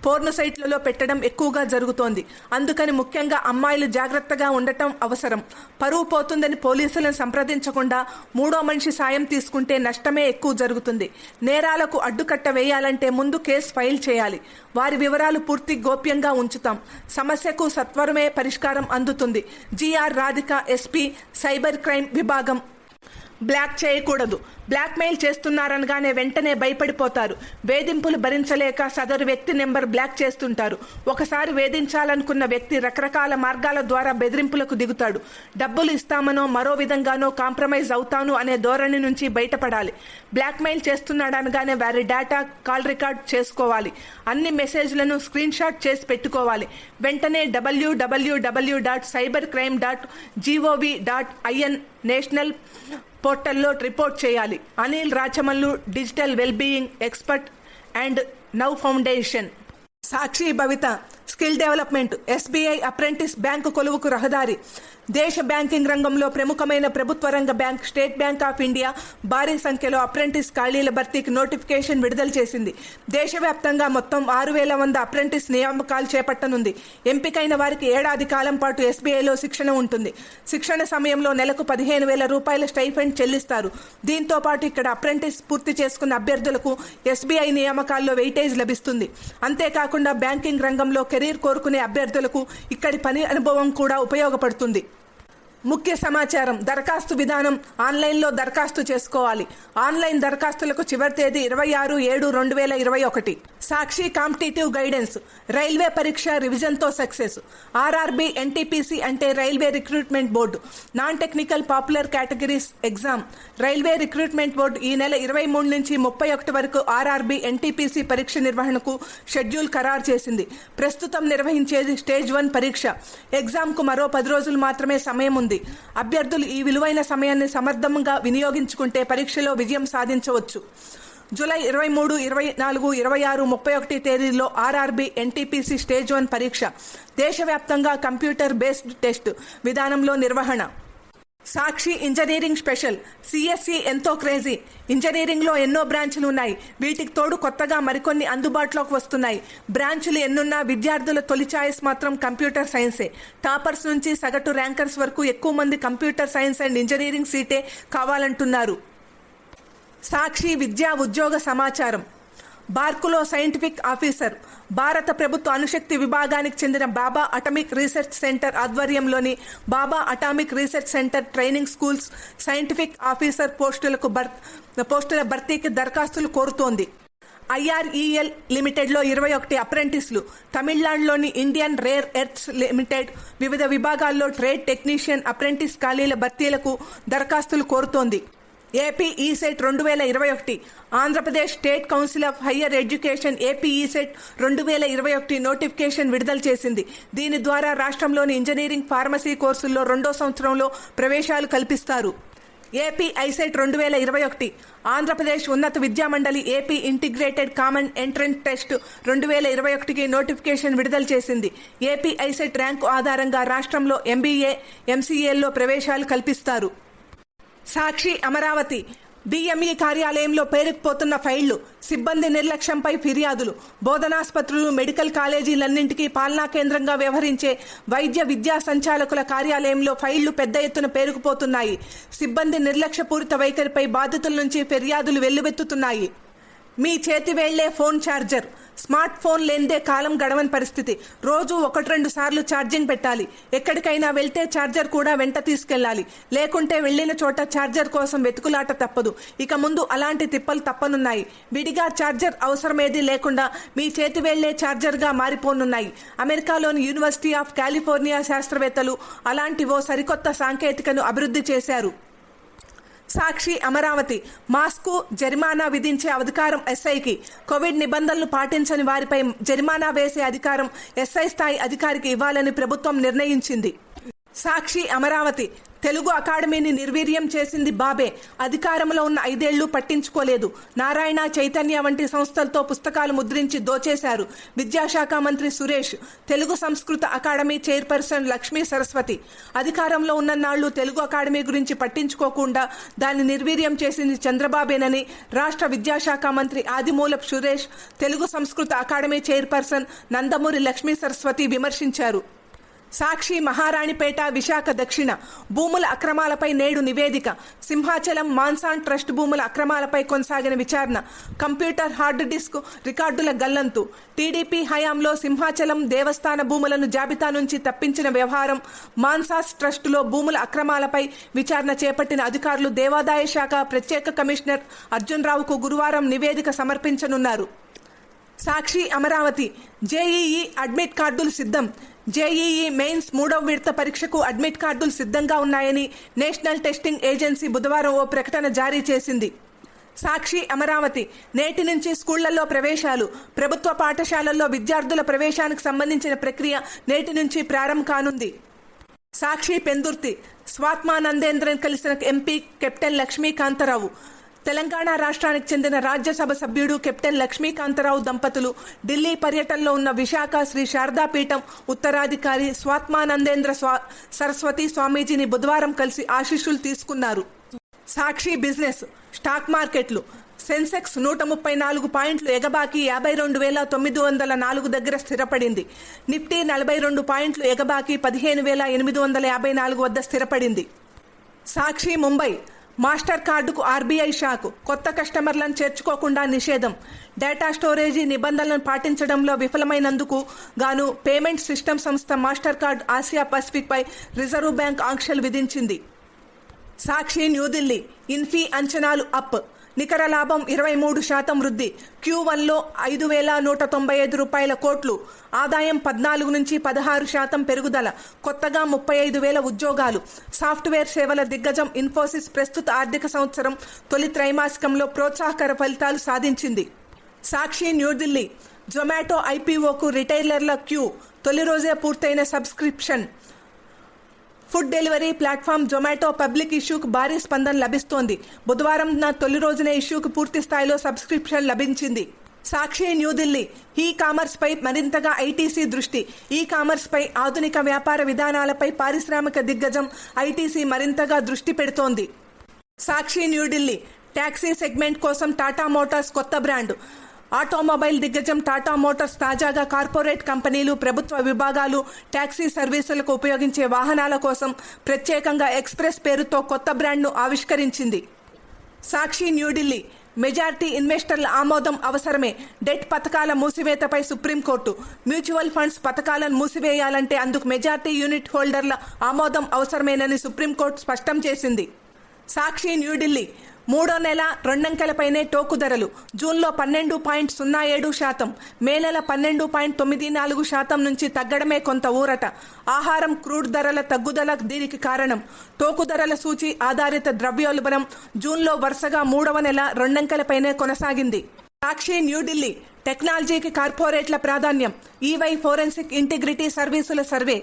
పోర్న్ సైట్లలో పెట్టడం ఎక్కువగా జరుగుతోంది. అందుకని ముఖ్యంగా అమ్మాయిలు జాగ్రత్తగా ఉండటం అవసరం. పరువు పోతుందని పోలీసులను సంప్రదించకుండా మూడో మనిషి సాయం తీసుకుంటే నష్టమే ఎక్కువ జరుగుతుంది. నేరాలకు అడ్డుకట్ట వేయాలంటే ముందు కేసు ఫైల్ చేయాలి. వారి వివరాలు పూర్తి గోప్యంగా ఉంచుతాం. సమస్యకు సత్వరమే పరిష్కారం అందుతుంది. GR Radhika, SP, cyber crime విభాగం. బ్లాక్ చేయకూడదు. బ్లాక్మెయిల్ చేస్తున్నారనగానే వెంటనే భయపడిపోతారు. వేధింపులు భరించలేక సదరు వ్యక్తి నెంబర్ బ్లాక్ చేస్తుంటారు. ఒకసారి వేధించాలనుకున్న వ్యక్తి రకరకాల మార్గాల ద్వారా బెదిరింపులకు దిగుతాడు. డబ్బులు ఇస్తామనో మరో విధంగానో కాంప్రమైజ్ అవుతాను అనే ధోరణి నుంచి బయటపడాలి. బ్లాక్మెయిల్ చేస్తున్నాడనగానే వారి డేటా కాల్ రికార్డ్ చేసుకోవాలి. అన్ని మెసేజ్లను స్క్రీన్ షాట్ చేసి పెట్టుకోవాలి. వెంటనే www.cybercrime.gov.in నేషనల్ పోర్టల్లో రిపోర్ట్ చేయాలి. Anil Rachamallu, digital wellbeing expert and now foundation. Sakshi Bhavitha, skill development. SBI apprentice bank కొలువుకు రహదారి. దేశ బ్యాంకింగ్ రంగంలో ప్రముఖమైన ప్రభుత్వ రంగ bank state bank of India భారీ సంఖ్యలో అప్రెంటిస్ ఖాళీల భర్తీకి నోటిఫికేషన్ విడుదల చేసింది. దేశవ్యాప్తంగా మొత్తం 6,100 అప్రెంటిస్ నియామకాలు చేపట్టనుంది. ఎంపికైన వారికి ఏడాది కాలం పాటు ఎస్బీఐలో శిక్షణ ఉంటుంది. శిక్షణ సమయంలో నెలకు 15,000 రూపాయల స్టైఫండ్ చెల్లిస్తారు. దీంతో పాటు ఇక్కడ అప్రెంటిస్ పూర్తి చేసుకున్న అభ్యర్థులకు ఎస్బీఐ నియామకాల్లో వెయిటేజ్ లభిస్తుంది. అంతేకాకుండా బ్యాంకింగ్ రంగంలో కెరీర్ కోరుకునే అభ్యర్థులకు ఇక్కడి పని అనుభవం కూడా ఉపయోగపడుతుంది. ముఖ్య సమాచారం. దరఖాస్తు విధానం. ఆన్లైన్లో దరఖాస్తు చేసుకోవాలి. ఆన్లైన్ దరఖాస్తులకు చివరి తేదీ 26/7/2021. సాక్షి కాంపిటేటివ్ గైడెన్స్. రైల్వే పరీక్ష రివిజన్తో సక్సెస్. ఆర్ఆర్బీ ఎన్టీపీసీ అంటే railway recruitment board. Non technical popular categories exam. Railway recruitment board ఈ నెల 23 నుంచి 31 వరకు ఆర్ఆర్బీ ఎన్టీపీసీ పరీక్ష నిర్వహణకు షెడ్యూల్ ఖరారు చేసింది. ప్రస్తుతం నిర్వహించేది స్టేజ్ 1 పరీక్ష. ఎగ్జామ్కు మరో 10 రోజులు మాత్రమే సమయం ఉంది. అభ్యర్థులు ఈ విలువైన సమయాన్ని సమర్థంగా వినియోగించుకుంటే పరీక్షలో విజయం సాధించవచ్చు. జూలై 23, 24, 26, 31 తేదీల్లో ఆర్ఆర్బీ ఎన్టీపీసీ స్టేజ్ 1 పరీక్ష. దేశవ్యాప్తంగా కంప్యూటర్ బేస్డ్ టెస్ట్ విధానంలో నిర్వహణ. సాక్షి ఇంజనీరింగ్ స్పెషల్. సిఎస్సి ఎంతో క్రేజీ. ఇంజనీరింగ్లో ఎన్నో బ్రాంచ్లు ఉన్నాయి. వీటికి తోడు కొత్తగా మరికొన్ని అందుబాటులోకి వస్తున్నాయి. బ్రాంచ్లు ఎన్నున్నా విద్యార్థుల తొలి ఛాయిస్ మాత్రం కంప్యూటర్ సైన్సే. టాపర్స్ నుంచి సగటు ర్యాంకర్స్ వరకు ఎక్కువ మంది కంప్యూటర్ సైన్స్ అండ్ ఇంజనీరింగ్ సీటే కావాలంటున్నారు. సాక్షి విద్యా ఉద్యోగ సమాచారం. బార్కులో సైంటిఫిక్ ఆఫీసర్. భారత ప్రభుత్వ అణుశక్తి విభాగానికి చెందిన బాబా అటామిక్ రీసెర్చ్ సెంటర్ ఆధ్వర్యంలోని Bhabha atomic research centre training schools scientific officer పోస్టుల భర్తీకి దరఖాస్తులు కోరుతోంది. ఐఆర్ఈఎల్ లిమిటెడ్లో 21 అప్రెంటిస్లు. తమిళనాడులోని ఇండియన్ రేర్ ఎర్త్స్ లిమిటెడ్ వివిధ విభాగాల్లో ట్రేడ్ టెక్నీషియన్ అప్రెంటిస్ ఖాళీల భర్తీలకు దరఖాస్తులు కోరుతోంది. AP ECET 2021. Andhra Pradesh state council of higher education AP ECET 2021 notification విడుదల చేసింది. దీని ద్వారా రాష్ట్రంలోని ఇంజనీరింగ్, ఫార్మసీ కోర్సుల్లో 2వ సంవత్సరంలో ప్రవేశాలు కల్పిస్తారు. AP ICET 2021. ఆంధ్రప్రదేశ్ ఉన్నత విద్యామండలి AP integrated common entrance test 2021కి నోటిఫికేషన్ విడుదల చేసింది. ఏపీ ఐసెట్ ర్యాంకు ఆధారంగా రాష్ట్రంలో ఎంబీఏ, ఎంసీఏల్లో ప్రవేశాలు కల్పిస్తారు. సాక్షి అమరావతి. డిఎంఈ కార్యాలయంలో పేరుకుపోతున్న ఫైళ్లు, సిబ్బంది నిర్లక్ష్యంపై ఫిర్యాదులు. బోధనాస్పత్రులు, మెడికల్ కాలేజీలన్నింటికీ పాలనా కేంద్రంగా వ్యవహరించే వైద్య విద్యా సంచాలకుల కార్యాలయంలో ఫైళ్లు పెద్ద ఎత్తున పేరుకుపోతున్నాయి. సిబ్బంది నిర్లక్ష్యపూరిత వైఖరిపై బాధితుల నుంచి ఫిర్యాదులు వెల్లువెత్తుతున్నాయి. మీ చేతి వేళ్లే ఫోన్ ఛార్జర్. స్మార్ట్ ఫోన్ లేనిదే కాలం గడవని పరిస్థితి. రోజు 1-2 సార్లు ఛార్జింగ్ పెట్టాలి. ఎక్కడికైనా వెళ్తే ఛార్జర్ కూడా వెంట తీసుకెళ్లాలి. లేకుంటే వెళ్లిన చోట ఛార్జర్ కోసం వెతుకులాట తప్పదు. ఇక ముందు అలాంటి తిప్పలు తప్పనున్నాయి. విడిగా ఛార్జర్ అవసరమేదీ లేకుండా మీ చేతి వేళ్లే ఛార్జర్గా మారిపోనున్నాయి. అమెరికాలోని యూనివర్సిటీ ఆఫ్ కాలిఫోర్నియా శాస్త్రవేత్తలు అలాంటి ఓ సరికొత్త సాంకేతికను అభివృద్ధి చేశారు. సాక్షి అమరావతి. మాస్కు జరిమానా విధించే అధికారం ఎస్ఐకి. కోవిడ్ నిబంధనలు పాటించని వారిపై జరిమానా వేసే అధికారం ఎస్ఐ స్థాయి అధికారికి ఇవ్వాలని ప్రభుత్వం నిర్ణయించింది. సాక్షి అమరావతి. తెలుగు అకాడమీని నిర్వీర్యం చేసింది బాబే. అధికారంలో ఉన్న 5 ఏళ్లు పట్టించుకోలేదు. నారాయణ, చైతన్య వంటి సంస్థలతో పుస్తకాలు ముద్రించి దోచేశారు. విద్యాశాఖ మంత్రి సురేష్, తెలుగు సంస్కృత అకాడమీ చైర్పర్సన్ లక్ష్మీ సరస్వతి. అధికారంలో ఉన్ననాళ్లు తెలుగు అకాడమీ గురించి పట్టించుకోకుండా దాన్ని నిర్వీర్యం చేసింది చంద్రబాబేనని రాష్ట్ర విద్యాశాఖ మంత్రి ఆదిమూలపు సురేష్, తెలుగు సంస్కృత అకాడమీ చైర్పర్సన్ నందమూరి లక్ష్మీ సరస్వతి విమర్శించారు. సాక్షి, మహారాణిపేట, విశాఖ దక్షిణ భూముల అక్రమాలపై నేడు నివేదిక. సింహాచలం, మాన్సాన్ ట్రస్ట్ భూముల అక్రమాలపై కొనసాగిన విచారణ. కంప్యూటర్ హార్డ్ డిస్క్ రికార్డుల గల్లంతు. టీడీపీ హయాంలో సింహాచలం దేవస్థాన భూములను జాబితా నుంచి తప్పించిన వ్యవహారం. మాన్సాస్ ట్రస్టులో భూముల అక్రమాలపై విచారణ చేపట్టిన అధికారులు దేవాదాయ శాఖ ప్రత్యేక కమిషనర్ అర్జున్ రావుకు గురువారం నివేదిక సమర్పించనున్నారు. సాక్షి, అమరావతి జేఈఈ అడ్మిట్ కార్డులు సిద్ధం. జేఈఈ మెయిన్స్ 3వ విడత పరీక్షకు అడ్మిట్ కార్డులు సిద్ధంగా ఉన్నాయని నేషనల్ టెస్టింగ్ ఏజెన్సీ బుధవారం ఓ ప్రకటన జారీ చేసింది. సాక్షి, అమరావతి నేటి నుంచి స్కూళ్లలో ప్రవేశాలు. ప్రభుత్వ పాఠశాలల్లో విద్యార్థుల ప్రవేశానికి సంబంధించిన ప్రక్రియ నేటి నుంచి ప్రారంభం కానుంది. సాక్షి, పెందుర్తి స్వాత్మానందేంద్రన్ కలిసిన ఎంపీ కెప్టెన్ లక్ష్మీకాంతరావు. తెలంగాణ రాష్ట్రానికి చెందిన రాజ్యసభ సభ్యుడు కెప్టెన్ లక్ష్మీకాంతరావు దంపతులు ఢిల్లీ పర్యటనలో ఉన్న విశాఖ శ్రీ శారదాపీఠం ఉత్తరాధికారి స్వాత్మానందేంద్ర సరస్వతి స్వామీజీని బుధవారం కలిసి ఆశీస్సులు తీసుకున్నారు. సాక్షి, బిజినెస్ స్టాక్ మార్కెట్లు. సెన్సెక్స్ 134 పాయింట్లు ఎగబాకి 52,904 దగ్గర స్థిరపడింది. నిఫ్టీ 42 పాయింట్లు ఎగబాకి 15,854 వద్ద స్థిరపడింది. సాక్షి, ముంబై మాస్టర్ కార్డుకు ఆర్బీఐ షాక్. కొత్త కస్టమర్లను చేర్చుకోకుండా నిషేధం. డేటా స్టోరేజీ నిబంధనలను పాటించడంలో విఫలమైనందుకు గాను పేమెంట్ సిస్టమ్ సంస్థ మాస్టర్ కార్డ్ ఆసియా పసిఫిక్ పై రిజర్వ్ బ్యాంక్ ఆంక్షలు విధించింది. సాక్షి, న్యూఢిల్లీ ఇన్ఫీ అంచనాలు అప్. నికర లాభం 23% వృద్ధి. Q1లో 5,195 రూపాయల కోట్లు. ఆదాయం 14 నుంచి 16% పెరుగుదల. కొత్తగా 35,000 ఉద్యోగాలు. సాఫ్ట్వేర్ సేవల దిగ్గజం ఇన్ఫోసిస్ ప్రస్తుత ఆర్థిక సంవత్సరం తొలి త్రైమాసికంలో ప్రోత్సాహకర ఫలితాలు సాధించింది. సాక్షి, న్యూఢిల్లీ జొమాటో ఐపీఓకు రిటైలర్ల క్యూ. తొలి రోజే పూర్తయిన subscription. Food delivery platform Zomato public ఇష్యూకు భారీ స్పందన లభిస్తోంది. బుధవారం తొలి రోజునే ఇష్యూకు పూర్తి స్థాయిలో సబ్స్క్రిప్షన్ లభించింది. సాక్షి, న్యూఢిల్లీ ఈ కామర్స్ పై మరింతగా ఐటీసీ దృష్టి. ఈ కామర్స్ పై ఆధునిక వ్యాపార విధానాలపై పారిశ్రామిక దిగ్గజం ఐటీసీ మరింతగా దృష్టి పెడుతోంది. సాక్షి, న్యూఢిల్లీ ట్యాక్సీ సెగ్మెంట్ కోసం టాటా మోటార్స్ కొత్త బ్రాండ్. ఆటోమొబైల్ దిగ్గజం టాటా మోటార్స్ తాజాగా కార్పొరేట్ కంపెనీలు, ప్రభుత్వ విభాగాలు ట్యాక్సీ సర్వీసులకు ఉపయోగించే వాహనాల కోసం ప్రత్యేకంగా ఎక్స్ప్రెస్ పేరుతో కొత్త బ్రాండ్ను ఆవిష్కరించింది. సాక్షి, న్యూఢిల్లీ మెజారిటీ ఇన్వెస్టర్ల ఆమోదం అవసరమే. డెట్ పథకాల మూసివేతపై సుప్రీంకోర్టు. మ్యూచువల్ ఫండ్స్ పథకాలను మూసివేయాలంటే అందుకు మెజారిటీ యూనిట్ హోల్డర్ల ఆమోదం అవసరమేనని సుప్రీంకోర్టు స్పష్టం చేసింది. సాక్షి, న్యూఢిల్లీ 3వ నెల 2 అంకెలపైనే టోకు ధరలు. జూన్లో 12.07%, మే నెల 12.94% నుంచి తగ్గడమే కొంత ఊరట. ఆహారం, క్రూడ్ ధరల తగ్గుదల దీనికి కారణం. టోకు ధరల సూచి ఆధారిత ద్రవ్యోల్బణం జూన్లో వరుసగా 3వ నెల 2 అంకెలపైనే కొనసాగింది. సాక్షి, న్యూఢిల్లీ టెక్నాలజీకి కార్పొరేట్ల ప్రాధాన్యం. ఈవై ఫోరెన్సిక్ ఇంటిగ్రిటీ సర్వీసుల సర్వే.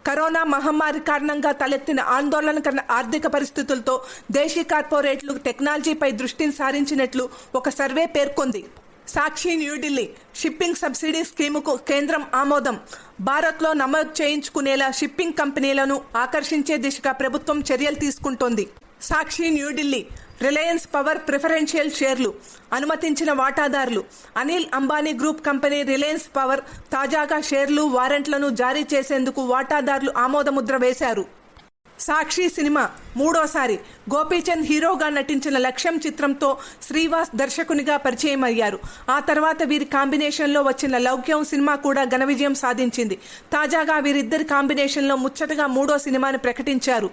కరోనా మహమ్మారి కారణంగా తలెత్తిన ఆందోళనకర ఆర్థిక పరిస్థితులతో దేశీ కార్పొరేట్లు టెక్నాలజీపై దృష్టిని సారించినట్లు ఒక సర్వే పేర్కొంది. సాక్షి, న్యూఢిల్లీ షిప్పింగ్ సబ్సిడీ స్కీముకు కేంద్రం ఆమోదం. భారత్లో నమోదు చేయించుకునేలా షిప్పింగ్ కంపెనీలను ఆకర్షించే దిశగా ప్రభుత్వం చర్యలు తీసుకుంటోంది. సాక్షి, న్యూఢిల్లీ రిలయన్స్ పవర్ ప్రిఫరెన్షియల్ షేర్లు. అనుమతించిన వాటాదారులు. Anil Ambani group company Reliance power తాజాగా షేర్లు, వారెంట్లను జారీ చేసేందుకు వాటాదారులు ఆమోదముద్ర వేశారు. సాక్షి సినిమా మూడోసారి గోపీచంద్ హీరోగా నటించిన లక్ష్యం చిత్రంతో శ్రీవాస్ దర్శకునిగా పరిచయం అయ్యారు. ఆ తర్వాత వీరి కాంబినేషన్లో వచ్చిన లౌక్యం సినిమా కూడా ఘన విజయం సాధించింది. తాజాగా వీరిద్దరి కాంబినేషన్లో ముచ్చటగా 3వ సినిమాని ప్రకటించారు.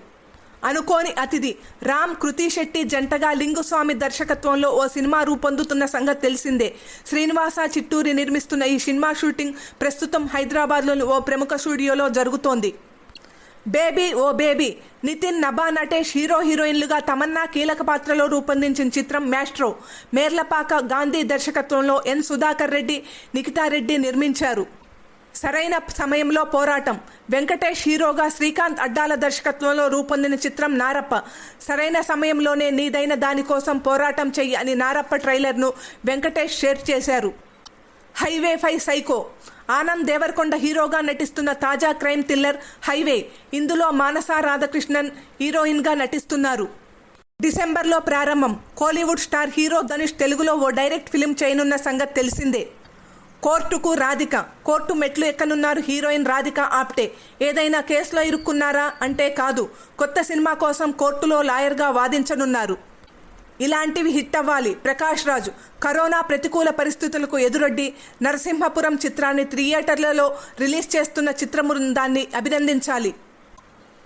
అనుకోని అతిథి. రామ్, కృతి శెట్టి జంటగా లింగుస్వామి దర్శకత్వంలో ఓ సినిమా రూపొందుతున్న సంగతి తెలిసిందే. శ్రీనివాస చిట్టూరి నిర్మిస్తున్న ఈ సినిమా షూటింగ్ ప్రస్తుతం హైదరాబాద్లోని ఓ ప్రముఖ స్టూడియోలో జరుగుతోంది. బేబీ ఓ బేబీ. నితిన్, నభా నటేష్ హీరో హీరోయిన్లుగా తమన్నా కీలక పాత్రలో రూపొందించిన చిత్రం మ్యాస్ట్రో. మేర్లపాక గాంధీ దర్శకత్వంలో ఎన్ సుధాకర్ రెడ్డి, నిఖితా రెడ్డి నిర్మించారు. సరైన సమయంలో పోరాటం. వెంకటేష్ హీరోగా శ్రీకాంత్ అడ్డాల దర్శకత్వంలో రూపొందిన చిత్రం నారప్ప. సరైన సమయంలోనే నీదైన దానికోసం పోరాటం చెయ్యి అని నారప్ప ట్రైలర్ను వెంకటేష్ షేర్ చేశారు. Highway 5 psycho. ఆనంద్ దేవరకొండ హీరోగా నటిస్తున్న తాజా క్రైమ్ థ్రిల్లర్ హైవే. ఇందులో మానస రాధాకృష్ణన్ హీరోయిన్గా నటిస్తున్నారు. డిసెంబర్లో ప్రారంభం. కోలీవుడ్ స్టార్ హీరో ధనుష్ తెలుగులో ఓ డైరెక్ట్ ఫిల్మ్ చేయనున్న సంగతి తెలిసిందే. కోర్టుకు రాధిక. కోర్టు మెట్లు ఎక్కనున్నారు హీరోయిన్ రాధిక ఆప్టే. ఏదైనా కేసులో ఇరుక్కున్నారా అంటే కాదు, కొత్త సినిమా కోసం కోర్టులో లాయర్గా వాదించనున్నారు. ఇలాంటివి హిట్ అవ్వాలి. ప్రకాష్ రాజు. కరోనా ప్రతికూల పరిస్థితులకు ఎదురొడ్డి నరసింహపురం చిత్రాన్ని థియేటర్లలో రిలీజ్ చేస్తున్న చిత్ర బృందాన్ని అభినందించాలి.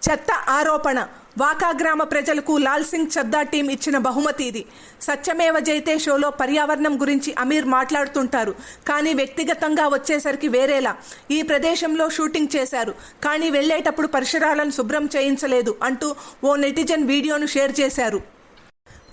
చెత్త ఆరోపణ. వాకా గ్రామ ప్రజలకు లాల్ సింగ్ చద్దా టీం ఇచ్చిన బహుమతి ఇది. సత్యమేవ జయతే షోలో పర్యావరణం గురించి అమీర్ మాట్లాడుతుంటారు, కానీ వ్యక్తిగతంగా వచ్చేసరికి వేరేలా. ఈ ప్రదేశంలో షూటింగ్ చేశారు, కానీ వెళ్ళేటప్పుడు పరిసరాలను శుభ్రం చేయించలేదు అంటూ ఓ నెటిజన్ వీడియోను షేర్ చేశారు.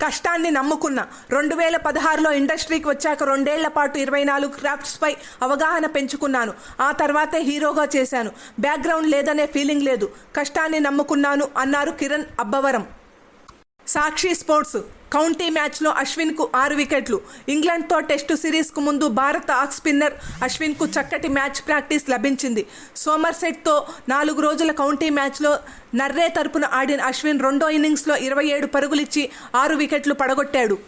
కష్టాన్ని నమ్ముకున్న. 2016లో ఇండస్ట్రీకి వచ్చాక 2 ఏళ్ల పాటు 24 క్రాఫ్ట్స్పై అవగాహన పెంచుకున్నాను. ఆ తర్వాతే హీరోగా చేశాను. బ్యాక్గ్రౌండ్ లేదనే ఫీలింగ్ లేదు. కష్టాన్ని నమ్ముకున్నాను అన్నారు కిరణ్ అబ్బవరం. సాక్షి స్పోర్ట్స్. కౌంటీ మ్యాచ్లో అశ్విన్కు 6 వికెట్లు. ఇంగ్లాండ్తో టెస్టు సిరీస్కు ముందు భారత ఆఫ్ స్పిన్నర్ అశ్విన్కు చక్కటి మ్యాచ్ ప్రాక్టీస్ లభించింది. సోమర్సెట్తో 4 రోజుల కౌంటీ మ్యాచ్లో నర్రే తరపున ఆడిన అశ్విన్ రెండో ఇన్నింగ్స్లో 27 పరుగులిచ్చి 6 వికెట్లు పడగొట్టాడు.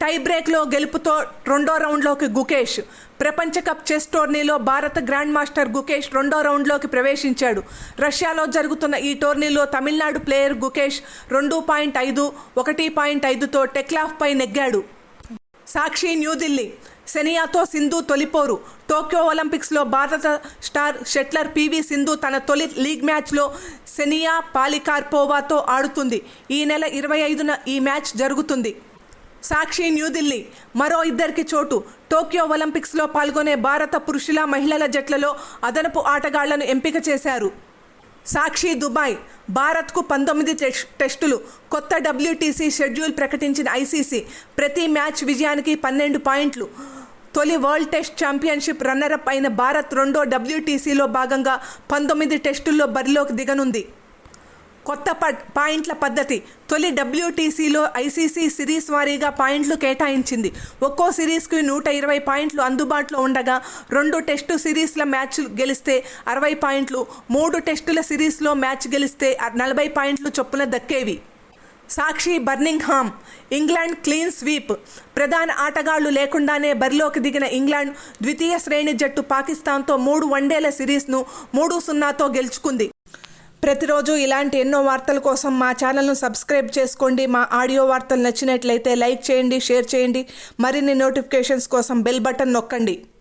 టై బ్రేక్లో గెలుపుతో రెండో రౌండ్లోకి గుకేష్. ప్రపంచ కప్ చెస్ టోర్నీలో భారత గ్రాండ్ మాస్టర్ గుకేష్ రెండో రౌండ్లోకి ప్రవేశించాడు. రష్యాలో జరుగుతున్న ఈ టోర్నీలో తమిళనాడు ప్లేయర్ గుకేష్ 2.5, 1.5తో టెక్లాఫ్పై నెగ్గాడు. సాక్షి న్యూఢిల్లీ. సెనియాతో సింధు తొలిపోరు. టోక్యో ఒలింపిక్స్లో భారత స్టార్ షట్లర్ పివి సింధు తన తొలి లీగ్ మ్యాచ్లో సెనియా పాలికార్పోవాతో ఆడుతుంది. ఈ నెల 25న ఈ మ్యాచ్ జరుగుతుంది. సాక్షి న్యూఢిల్లీ. మరో 2కి చోటు. టోక్యో ఒలింపిక్స్లో పాల్గొనే భారత పురుషుల మహిళల జట్లలో అదనపు ఆటగాళ్లను ఎంపిక చేశారు. సాక్షి దుబాయ్. భారత్కు 19 టెస్టులు. కొత్త WTC షెడ్యూల్ ప్రకటించిన ICC. ప్రతి మ్యాచ్ విజయానికి 12 పాయింట్లు. తొలి వరల్డ్ టెస్ట్ ఛాంపియన్షిప్ రన్నరప్ అయిన భారత్ రెండో WTCలో భాగంగా 19 టెస్టుల్లో బరిలోకి దిగనుంది. కొత్త పాయింట్ల పద్ధతి. తొలి WTCలో ICC సిరీస్ వారీగా పాయింట్లు కేటాయించింది. ఒక్కో సిరీస్కు 120 పాయింట్లు అందుబాటులో ఉండగా 2 టెస్టు సిరీస్ల మ్యాచ్ గెలిస్తే 60 పాయింట్లు, 3 టెస్టుల సిరీస్లో మ్యాచ్ గెలిస్తే 40 పాయింట్లు చొప్పున దక్కేవి. సాక్షి బర్మింగ్హామ్. England clean sweep. ప్రధాన ఆటగాళ్లు లేకుండానే బరిలోకి దిగిన ఇంగ్లాండ్ ద్వితీయ శ్రేణి జట్టు పాకిస్తాన్తో 3 వన్డేల సిరీస్ను 3-0తో గెలుచుకుంది. ప్రతిరోజు ఇలాంటి ఎన్నో వార్తల కోసం మా ఛానల్ను సబ్స్క్రైబ్ చేసుకోండి. మా ఆడియో వార్తలు నచ్చినట్లయితే లైక్ చేయండి, షేర్ చేయండి. మరిన్ని నోటిఫికేషన్స్ కోసం బెల్ బటన్ నొక్కండి.